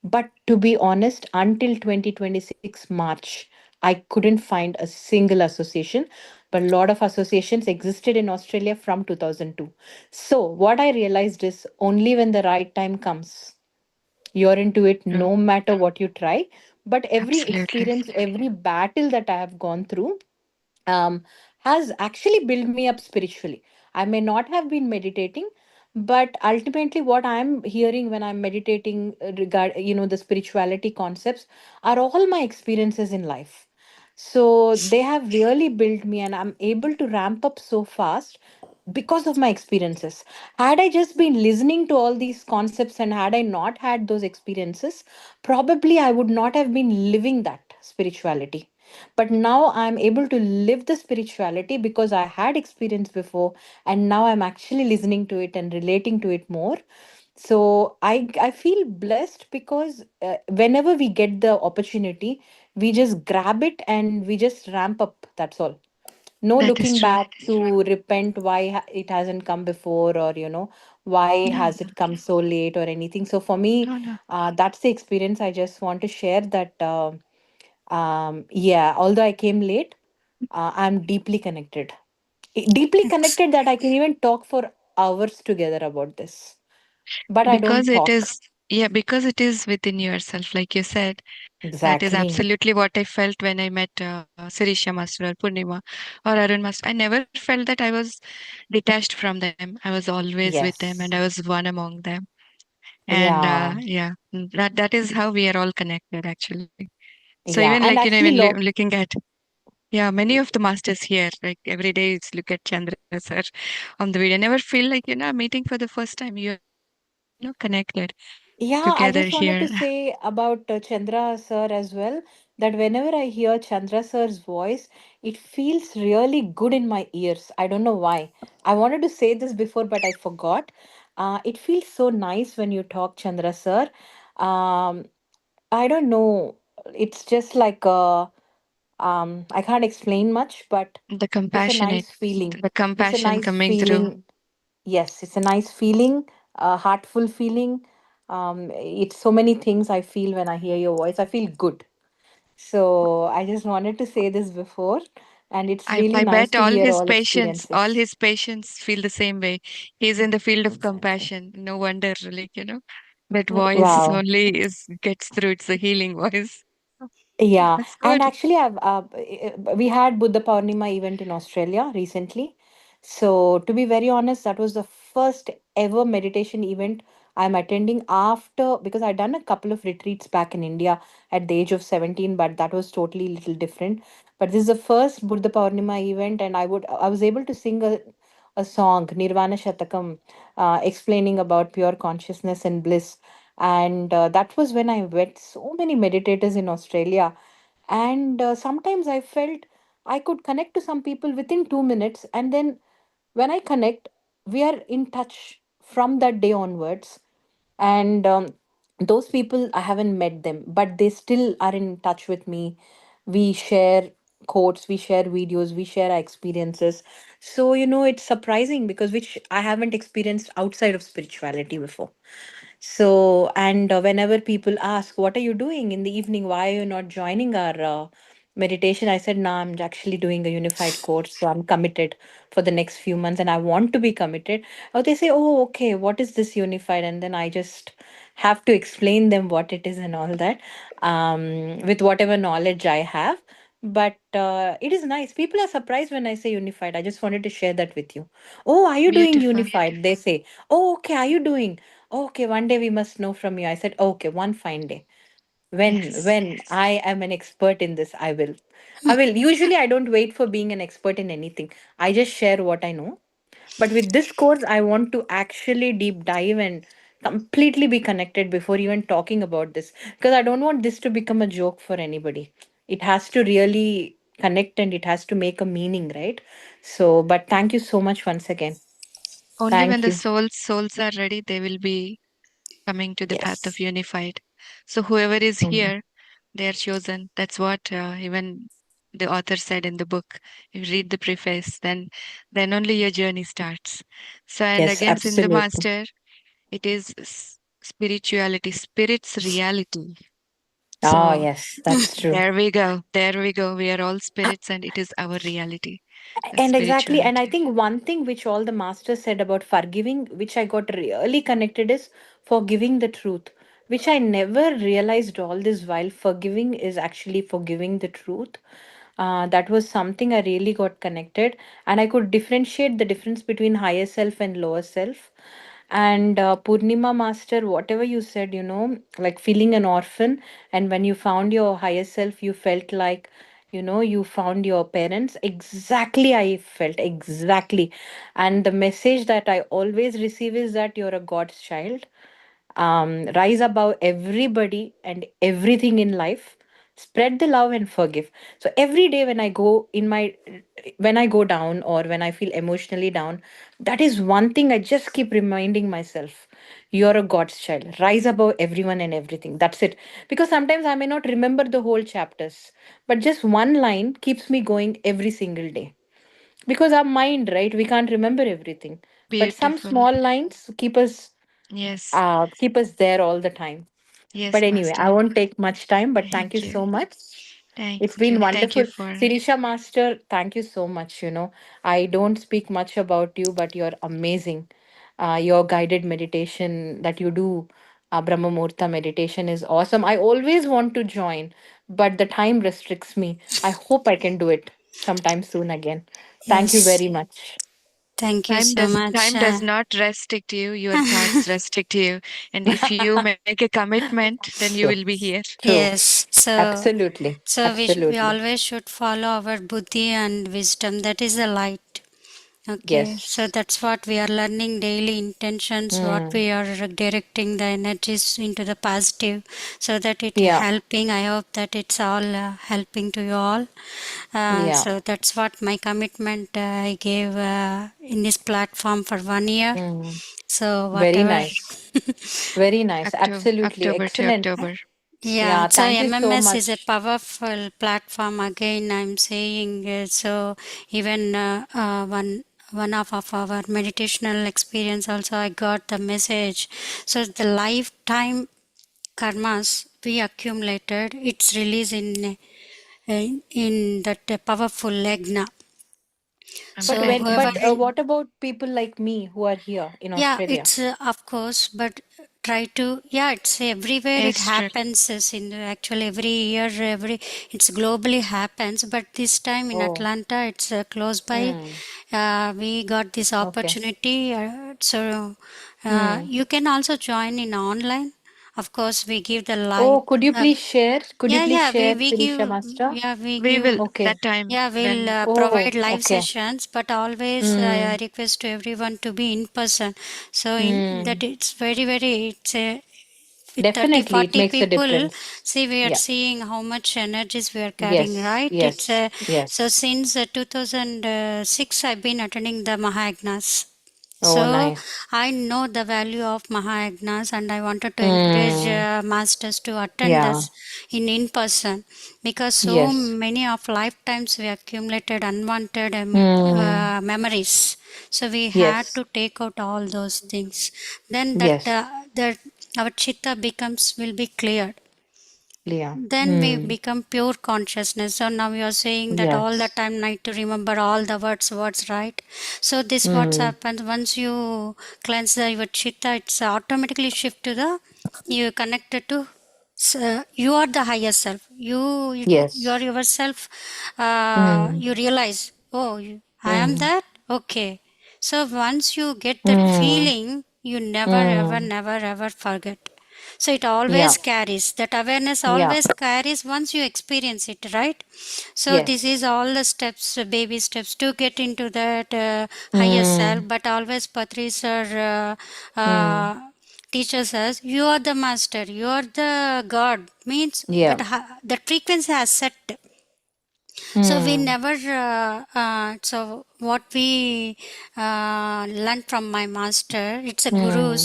Speaker 6: But to be honest, until 2026 March, I couldn't find a single association. But a lot of associations existed in Australia from 2002. So, what I realized is only when the right time comes, you're into it
Speaker 2: True.
Speaker 6: no matter what you try. But every
Speaker 2: Absolutely.
Speaker 6: experience, every battle that I have gone through, um, has actually built me up spiritually. I may not have been meditating, but ultimately, what I'm hearing when I'm meditating the spirituality concepts are all my experiences in life. So they have really built me, and I'm able to ramp up so fast because of my experiences. Had I just been listening to all these concepts and had I not had those experiences, probably I would not have been living that spirituality. But now I'm able to live the spirituality because I had experience before, and now I'm actually listening to it and relating to it more. So I feel blessed because whenever we get the opportunity, we just grab it and we just ramp up. That's all. No
Speaker 2: That is
Speaker 6: looking
Speaker 2: true.
Speaker 6: back to repent why it hasn't come before, or why
Speaker 2: No,
Speaker 6: has it come so late or anything. So for me,
Speaker 2: no, no.
Speaker 6: that's the experience I just want to share. That yeah, although I came late, I'm deeply connected. Deeply
Speaker 2: It's
Speaker 6: connected that I can even talk for hours together about this. But I
Speaker 2: because
Speaker 6: don't
Speaker 2: it
Speaker 6: talk.
Speaker 2: is, yeah, because it is within yourself, like you said. That is
Speaker 6: Exactly.
Speaker 2: absolutely what I felt when I met Sirisha Master or Purnima or Arun Master. I never felt that I was detached from them. I was always with them and I
Speaker 6: Yes.
Speaker 2: was one among them. And
Speaker 6: Yeah.
Speaker 2: yeah, that is how we are all connected actually. So even
Speaker 6: Yeah.
Speaker 2: like,
Speaker 6: And
Speaker 2: even
Speaker 6: actually,
Speaker 2: looking at, yeah, many of the masters here, like every day it's look at Chandra sir on the video. I never feel like, meeting for the first time. You're all, connected
Speaker 6: yeah, I
Speaker 2: together
Speaker 6: just wanted
Speaker 2: here.
Speaker 6: to say about Chandra sir as well, that whenever I hear Chandra sir's voice, it feels really good in my ears. I don't know why. I wanted to say this before, but I forgot. It feels so nice when you talk, Chandra sir. Um, I don't know. It's just like I can't explain much, but
Speaker 2: The
Speaker 6: it's a
Speaker 2: compassionate,
Speaker 6: nice feeling.
Speaker 2: the
Speaker 6: It's a
Speaker 2: compassion
Speaker 6: nice
Speaker 2: coming through.
Speaker 6: feeling. Yes, it's a nice feeling, a heartful feeling. It's so many things I feel when I hear your voice. I feel good. So I just wanted to say this before, and it's really
Speaker 2: I
Speaker 6: nice
Speaker 2: bet
Speaker 6: to hear all
Speaker 2: all
Speaker 6: experiences.
Speaker 2: his patients feel the same way. He's in the field of compassion. No wonder, like, that voice
Speaker 6: Wow.
Speaker 2: only is gets through. It's a healing voice.
Speaker 6: Yeah,
Speaker 2: That's
Speaker 6: and
Speaker 2: good.
Speaker 6: actually, we had Buddha Purnima event in Australia recently. So, to be very honest, that was the first ever meditation event I'm attending after, because I'd done a couple of retreats back in India at the age of 17, but that was totally little different. But this is the first Buddha Purnima event, and I was able to sing a song, Nirvana Shatakam, explaining about pure consciousness and bliss. And that was when I met so many meditators in Australia. And sometimes I felt I could connect to some people within 2 minutes. And then when I connect, we are in touch from that day onwards. And those people, I haven't met them, but they still are in touch with me. We share quotes, we share videos, we share our experiences. So, it's surprising because which I haven't experienced outside of spirituality before. So, and whenever people ask, what are you doing in the evening? Why are you not joining our meditation? I said, no, I'm actually doing a unified course. So I'm committed for the next few months and I want to be committed. Or they say, oh, okay, what is this unified? And then I just have to explain them what it is and all that with whatever knowledge I have. But it is nice. People are surprised when I say unified. I just wanted to share that with you. Oh, are you doing
Speaker 2: Beautiful.
Speaker 6: unified? They say, oh, okay, are you doing? Okay, one day we must know from you. I said, okay, one fine day.
Speaker 2: Yes.
Speaker 6: When I am an expert in this, I will. I will. Usually I don't wait for being an expert in anything. I just share what I know. But with this course, I want to actually deep dive and completely be connected before even talking about this. Because I don't want this to become a joke for anybody. It has to really connect and it has to make a meaning, right? So, but thank you so much once again.
Speaker 2: Only when
Speaker 6: Thank
Speaker 2: the
Speaker 6: you.
Speaker 2: souls are ready, they will be coming to the path of
Speaker 6: Yes.
Speaker 2: unified. So whoever is
Speaker 6: Mm.
Speaker 2: here, they are chosen. That's what even the author said in the book. If you read the preface, then only your journey starts. So and
Speaker 6: Yes,
Speaker 2: again, in the
Speaker 6: absolutely.
Speaker 2: master, it is spirituality, spirit's reality.
Speaker 6: Oh,
Speaker 2: So
Speaker 6: yes, that's true.
Speaker 2: there we go. There we go. We are all spirits, and it is our reality. That's
Speaker 6: And exactly, and I
Speaker 2: spirituality.
Speaker 6: think one thing which all the masters said about forgiving, which I got really connected, is forgiving the truth, which I never realized all this while. Forgiving is actually forgiving the truth. That was something I really got connected, and I could differentiate the difference between higher self and lower self. And Purnima Master, whatever you said, like feeling an orphan, and when you found your higher self, you felt like, you found your parents. Exactly, I felt exactly. And the message that I always receive is that you're a God's child. Rise above everybody and everything in life, spread the love and forgive. So every day when I go down, or when I feel emotionally down, that is one thing I just keep reminding myself: you're a God's child, rise above everyone and everything. That's it. Because sometimes I may not remember the whole chapters, but just one line keeps me going every single day. Because our mind, right, we can't remember everything, but some
Speaker 2: Beautiful.
Speaker 6: small lines
Speaker 2: Yes.
Speaker 6: keep us there all the time. But
Speaker 2: Yes,
Speaker 6: anyway, I
Speaker 2: Master.
Speaker 6: won't take much time, but thank you
Speaker 2: Thank you.
Speaker 6: so much.
Speaker 2: Thank
Speaker 6: It's been
Speaker 2: you. Thank you
Speaker 6: wonderful.
Speaker 2: for
Speaker 6: Sirisha Master, thank you so much. I don't speak much about you, but you're amazing. Your guided meditation that you do, Brahma Muhurta meditation, is awesome. I always want to join, but the time restricts me. I hope I can do it sometime soon again. Thank you
Speaker 3: Yes.
Speaker 6: very much.
Speaker 3: Thank you so much.
Speaker 2: time does not restrict you, your thoughts restrict you. And if you make a commitment, then you will
Speaker 6: True.
Speaker 2: be here.
Speaker 6: True.
Speaker 3: Yes.
Speaker 6: Absolutely.
Speaker 3: So we
Speaker 6: Absolutely.
Speaker 3: always should follow our buddhi and wisdom. That is the light. Okay, so
Speaker 6: Yes.
Speaker 3: that's what we are learning daily intentions, what
Speaker 6: Hmm.
Speaker 3: we are directing the energies into the positive, so that it
Speaker 6: Yeah.
Speaker 3: helping. I hope that it's all helping to you all.
Speaker 6: Yeah.
Speaker 3: So that's what my commitment I gave in this platform for 1 year.
Speaker 6: Mm.
Speaker 3: So
Speaker 6: Very
Speaker 3: whatever.
Speaker 6: nice. Very nice. Absolutely.
Speaker 2: October to
Speaker 6: Excellent.
Speaker 2: October.
Speaker 3: Yeah,
Speaker 6: Yeah.
Speaker 3: so
Speaker 6: Thank you so
Speaker 3: MMS is a
Speaker 6: much.
Speaker 3: powerful platform. Again, I'm saying so. Even one of our meditational experience also, I got the message. So the lifetime karmas we accumulated, it's released in that powerful legna.
Speaker 6: But
Speaker 3: So
Speaker 6: when,
Speaker 3: whoever
Speaker 6: but
Speaker 2: Amazing.
Speaker 6: what about people like me who are here in
Speaker 3: Yeah,
Speaker 6: Australia?
Speaker 3: it's of course, but try to, yeah, it's everywhere it
Speaker 2: Astral.
Speaker 3: happens. Is in actually every year, it's globally happens. But this time in
Speaker 6: Oh.
Speaker 3: Atlanta, it's close by.
Speaker 6: Hmm.
Speaker 3: We got this
Speaker 6: Okay.
Speaker 3: opportunity, so
Speaker 6: Hmm.
Speaker 3: you can also join in online. Of course, we give the live.
Speaker 6: Oh, could you please share? Could you
Speaker 3: Yeah,
Speaker 6: please
Speaker 3: yeah,
Speaker 6: share,
Speaker 3: we
Speaker 6: Sirisha
Speaker 3: give,
Speaker 6: Master?
Speaker 3: yeah, we
Speaker 2: We will
Speaker 3: give.
Speaker 6: Okay.
Speaker 2: that time
Speaker 3: Yeah, we'll
Speaker 2: when
Speaker 3: provide
Speaker 6: Oh,
Speaker 3: live
Speaker 6: okay.
Speaker 3: sessions, but always I
Speaker 6: Hmm.
Speaker 3: request to everyone to be in person. So in
Speaker 6: Hmm.
Speaker 3: that it's very it's a with 30
Speaker 6: Definitely, it
Speaker 3: 40
Speaker 6: makes a
Speaker 3: people.
Speaker 6: difference.
Speaker 3: See, we are
Speaker 6: Yeah.
Speaker 3: seeing how much energies we are carrying,
Speaker 6: Yes.
Speaker 3: right? It's
Speaker 6: Yes.
Speaker 3: so
Speaker 6: Yes.
Speaker 3: since 2006 I've been attending the Mahayagnas.
Speaker 6: Oh,
Speaker 3: So
Speaker 6: nice.
Speaker 3: I know the value of Mahayagnas, and I wanted to encourage
Speaker 6: Hmm.
Speaker 3: masters to attend
Speaker 6: Yeah.
Speaker 3: this in person, because so
Speaker 6: Yes.
Speaker 3: many of lifetimes we accumulated unwanted
Speaker 6: Hmm.
Speaker 3: memories. So we had
Speaker 6: Yes.
Speaker 3: to take out all those things. Then
Speaker 6: Yes.
Speaker 3: that our chitta becomes will be cleared,
Speaker 6: Yeah.
Speaker 3: then we
Speaker 6: Hmm.
Speaker 3: become pure consciousness. So now you are saying that all the
Speaker 6: Yes.
Speaker 3: time need to remember all the words, right? So this what
Speaker 6: Hmm.
Speaker 3: happens once you cleanse your chitta, it's automatically shift to the you connected to you are the higher self. You are
Speaker 6: Yes.
Speaker 3: yourself.
Speaker 6: Hmm.
Speaker 3: You realize, oh, I am
Speaker 6: Hmm.
Speaker 3: that. Okay. So once you get that
Speaker 6: Hmm.
Speaker 3: feeling, you never ever
Speaker 6: Hmm.
Speaker 3: never ever forget. So it
Speaker 6: Yeah.
Speaker 3: always carries, that awareness
Speaker 6: Yeah.
Speaker 3: always carries once you experience it, right? So this is
Speaker 6: Yes.
Speaker 3: all the steps, baby steps to get into that higher self.
Speaker 6: Hmm.
Speaker 3: But always Patri sir
Speaker 6: Hmm.
Speaker 3: teaches us, you are the master, you are the God, means that
Speaker 6: Yeah.
Speaker 3: that frequency has set. So we
Speaker 6: Hmm.
Speaker 3: never, so what we learned from my master, it's a
Speaker 6: Hmm.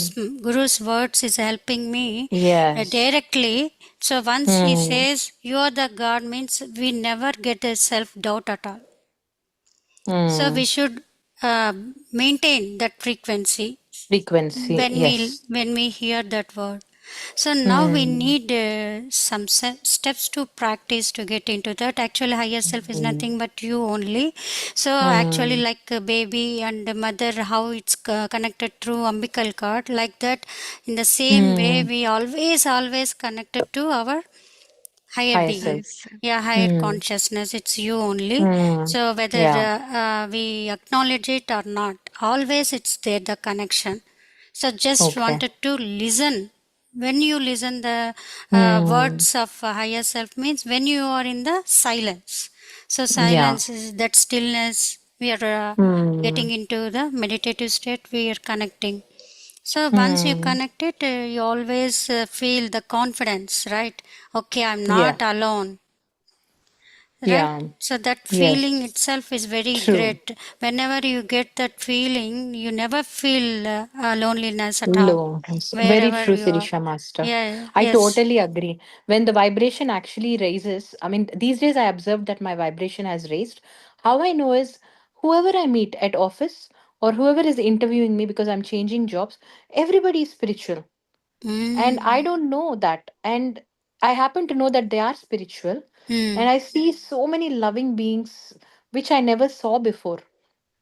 Speaker 3: guru's words is helping me
Speaker 6: Yes.
Speaker 3: directly. So once he
Speaker 6: Hmm.
Speaker 3: says, you are the God, means we never get a self-doubt at all. So
Speaker 6: Hmm.
Speaker 3: we should uh, maintain that frequency
Speaker 6: Frequency. Yes.
Speaker 3: when we hear that word. So now we
Speaker 6: Hmm.
Speaker 3: need some steps to practice to get into that. Actually, higher self is
Speaker 6: Hmm.
Speaker 3: nothing but you only. So actually,
Speaker 6: Hmm.
Speaker 3: like a baby and a mother, how it's connected through umbilical cord, like that. In the same way,
Speaker 6: Hmm.
Speaker 3: we always connected to our higher
Speaker 6: Higher
Speaker 3: being.
Speaker 6: self.
Speaker 2: Yes.
Speaker 3: Yeah, higher
Speaker 6: Hmm.
Speaker 3: consciousness, it's you only.
Speaker 6: Hmm.
Speaker 3: So whether
Speaker 6: Yeah.
Speaker 3: we acknowledge it or not, always it's there, the connection. So just
Speaker 6: Okay.
Speaker 3: wanted to listen. When you listen the
Speaker 6: Hmm.
Speaker 3: words of higher self means when you are in the silence. So
Speaker 6: Yeah.
Speaker 3: silence is that stillness. We are
Speaker 6: Hmm.
Speaker 3: getting into the meditative state. We are connecting. So once you
Speaker 6: Hmm.
Speaker 3: connect it, you always feel the confidence, right? Okay, I'm
Speaker 6: Yeah.
Speaker 3: not alone, right?
Speaker 6: Yeah.
Speaker 3: So that feeling
Speaker 6: Yes.
Speaker 3: itself is very
Speaker 6: True.
Speaker 3: great. Whenever you get that feeling, you never feel loneliness at all,
Speaker 6: Low. Very
Speaker 3: wherever
Speaker 6: true,
Speaker 3: you are.
Speaker 6: Sirisha Master.
Speaker 3: Yeah,
Speaker 6: I
Speaker 3: yes.
Speaker 6: totally agree. When the vibration actually raises, I mean, these days I observed that my vibration has raised. How I know is whoever I meet at office or whoever is interviewing me because I'm changing jobs, everybody is spiritual. And I
Speaker 3: Mm,
Speaker 6: don't know that. And I happen to know that they are spiritual. And
Speaker 3: mm,
Speaker 6: I see so many loving beings which I never saw before.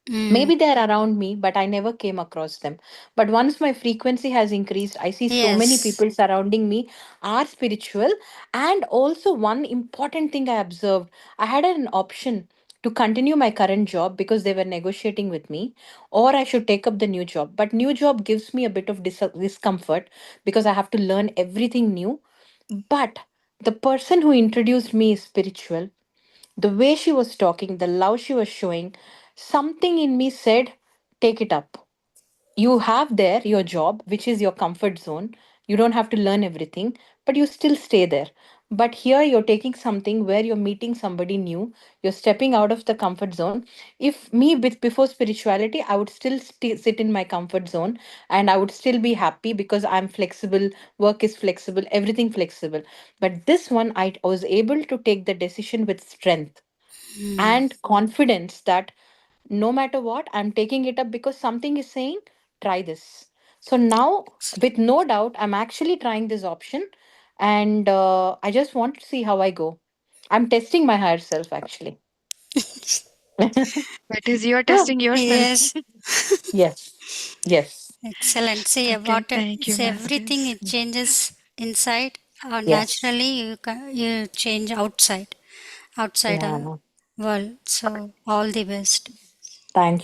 Speaker 3: mm.
Speaker 6: Maybe they're around me, but I never came across them. But once my frequency has increased, I see so many
Speaker 3: Yes.
Speaker 6: people surrounding me are spiritual. And also, one important thing I observed, I had an option to continue my current job because they were negotiating with me, or I should take up the new job. But new job gives me a bit of discomfort because I have to learn everything new. But the person who introduced me is spiritual. The way she was talking, the love she was showing, something in me said, take it up. You have there your job, which is your comfort zone. You don't have to learn everything, but you still stay there. But here you're taking something where you're meeting somebody new, you're stepping out of the comfort zone. If me with before spirituality, I would still sit in my comfort zone and I would still be happy because I'm flexible, work is flexible, everything flexible. But this one, I was able to take the decision with strength
Speaker 3: Mm.
Speaker 6: and confidence that no matter what, I'm taking it up because something is saying, try this. So now, with no doubt, I'm actually trying this option and I just want to see how I go. I'm testing my higher self actually.
Speaker 2: That is, you're testing yourself.
Speaker 3: Yes.
Speaker 6: Yes, yes,
Speaker 3: Excellent. See,
Speaker 2: Okay,
Speaker 3: what
Speaker 2: thank you,
Speaker 3: see, everything
Speaker 2: masters.
Speaker 3: it changes inside, or
Speaker 6: yes.
Speaker 3: naturally you change outside
Speaker 6: Yeah.
Speaker 3: world. So all the best.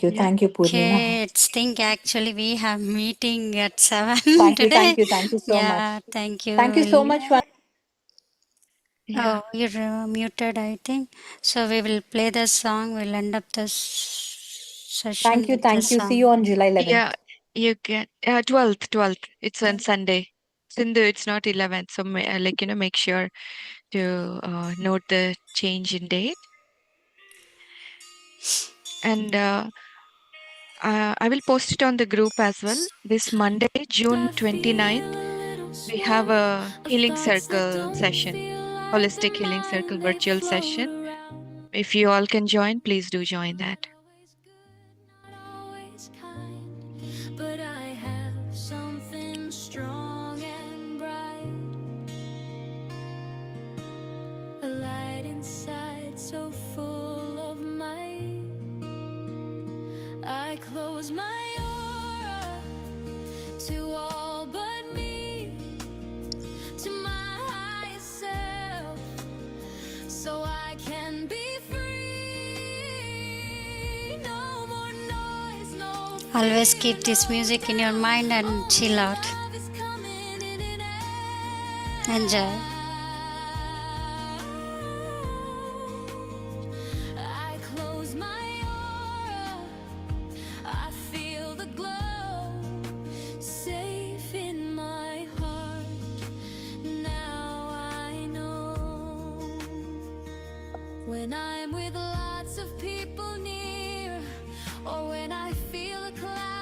Speaker 2: Yeah.
Speaker 6: Thank you, Purnima.
Speaker 3: Okay, it's think actually we have meeting at 7
Speaker 6: Thank you,
Speaker 3: today.
Speaker 6: thank you so
Speaker 3: Yeah,
Speaker 6: much.
Speaker 3: thank you.
Speaker 6: Thank you so
Speaker 3: We'll,
Speaker 6: much.
Speaker 2: Yeah.
Speaker 3: oh, you're muted, I think. So we will play the song. We'll end up this session with the
Speaker 6: Thank you. See you
Speaker 3: song.
Speaker 6: on July
Speaker 2: Yeah,
Speaker 6: 11th.
Speaker 2: you can. 12th. It's on Sunday. Since it's not 11th, so make sure to note the change in date. And I will post it on the group as well. This Monday, June 29th, we have a healing circle session, holistic healing circle virtual session. If you all can join, please do join that.
Speaker 11: But I have something strong and bright, a light inside so full of might. I close my aura to all but me, to my highest self, so I can be free. No more noise, no
Speaker 3: Always
Speaker 11: fear,
Speaker 3: keep this
Speaker 11: no
Speaker 3: music in your
Speaker 11: doubt.
Speaker 3: mind and
Speaker 11: Only
Speaker 3: chill out.
Speaker 11: love is coming in and
Speaker 3: Enjoy.
Speaker 11: out. I close my aura, I feel the glow, safe in my heart. Now I know When I'm with lots of people near, or when I feel a cloud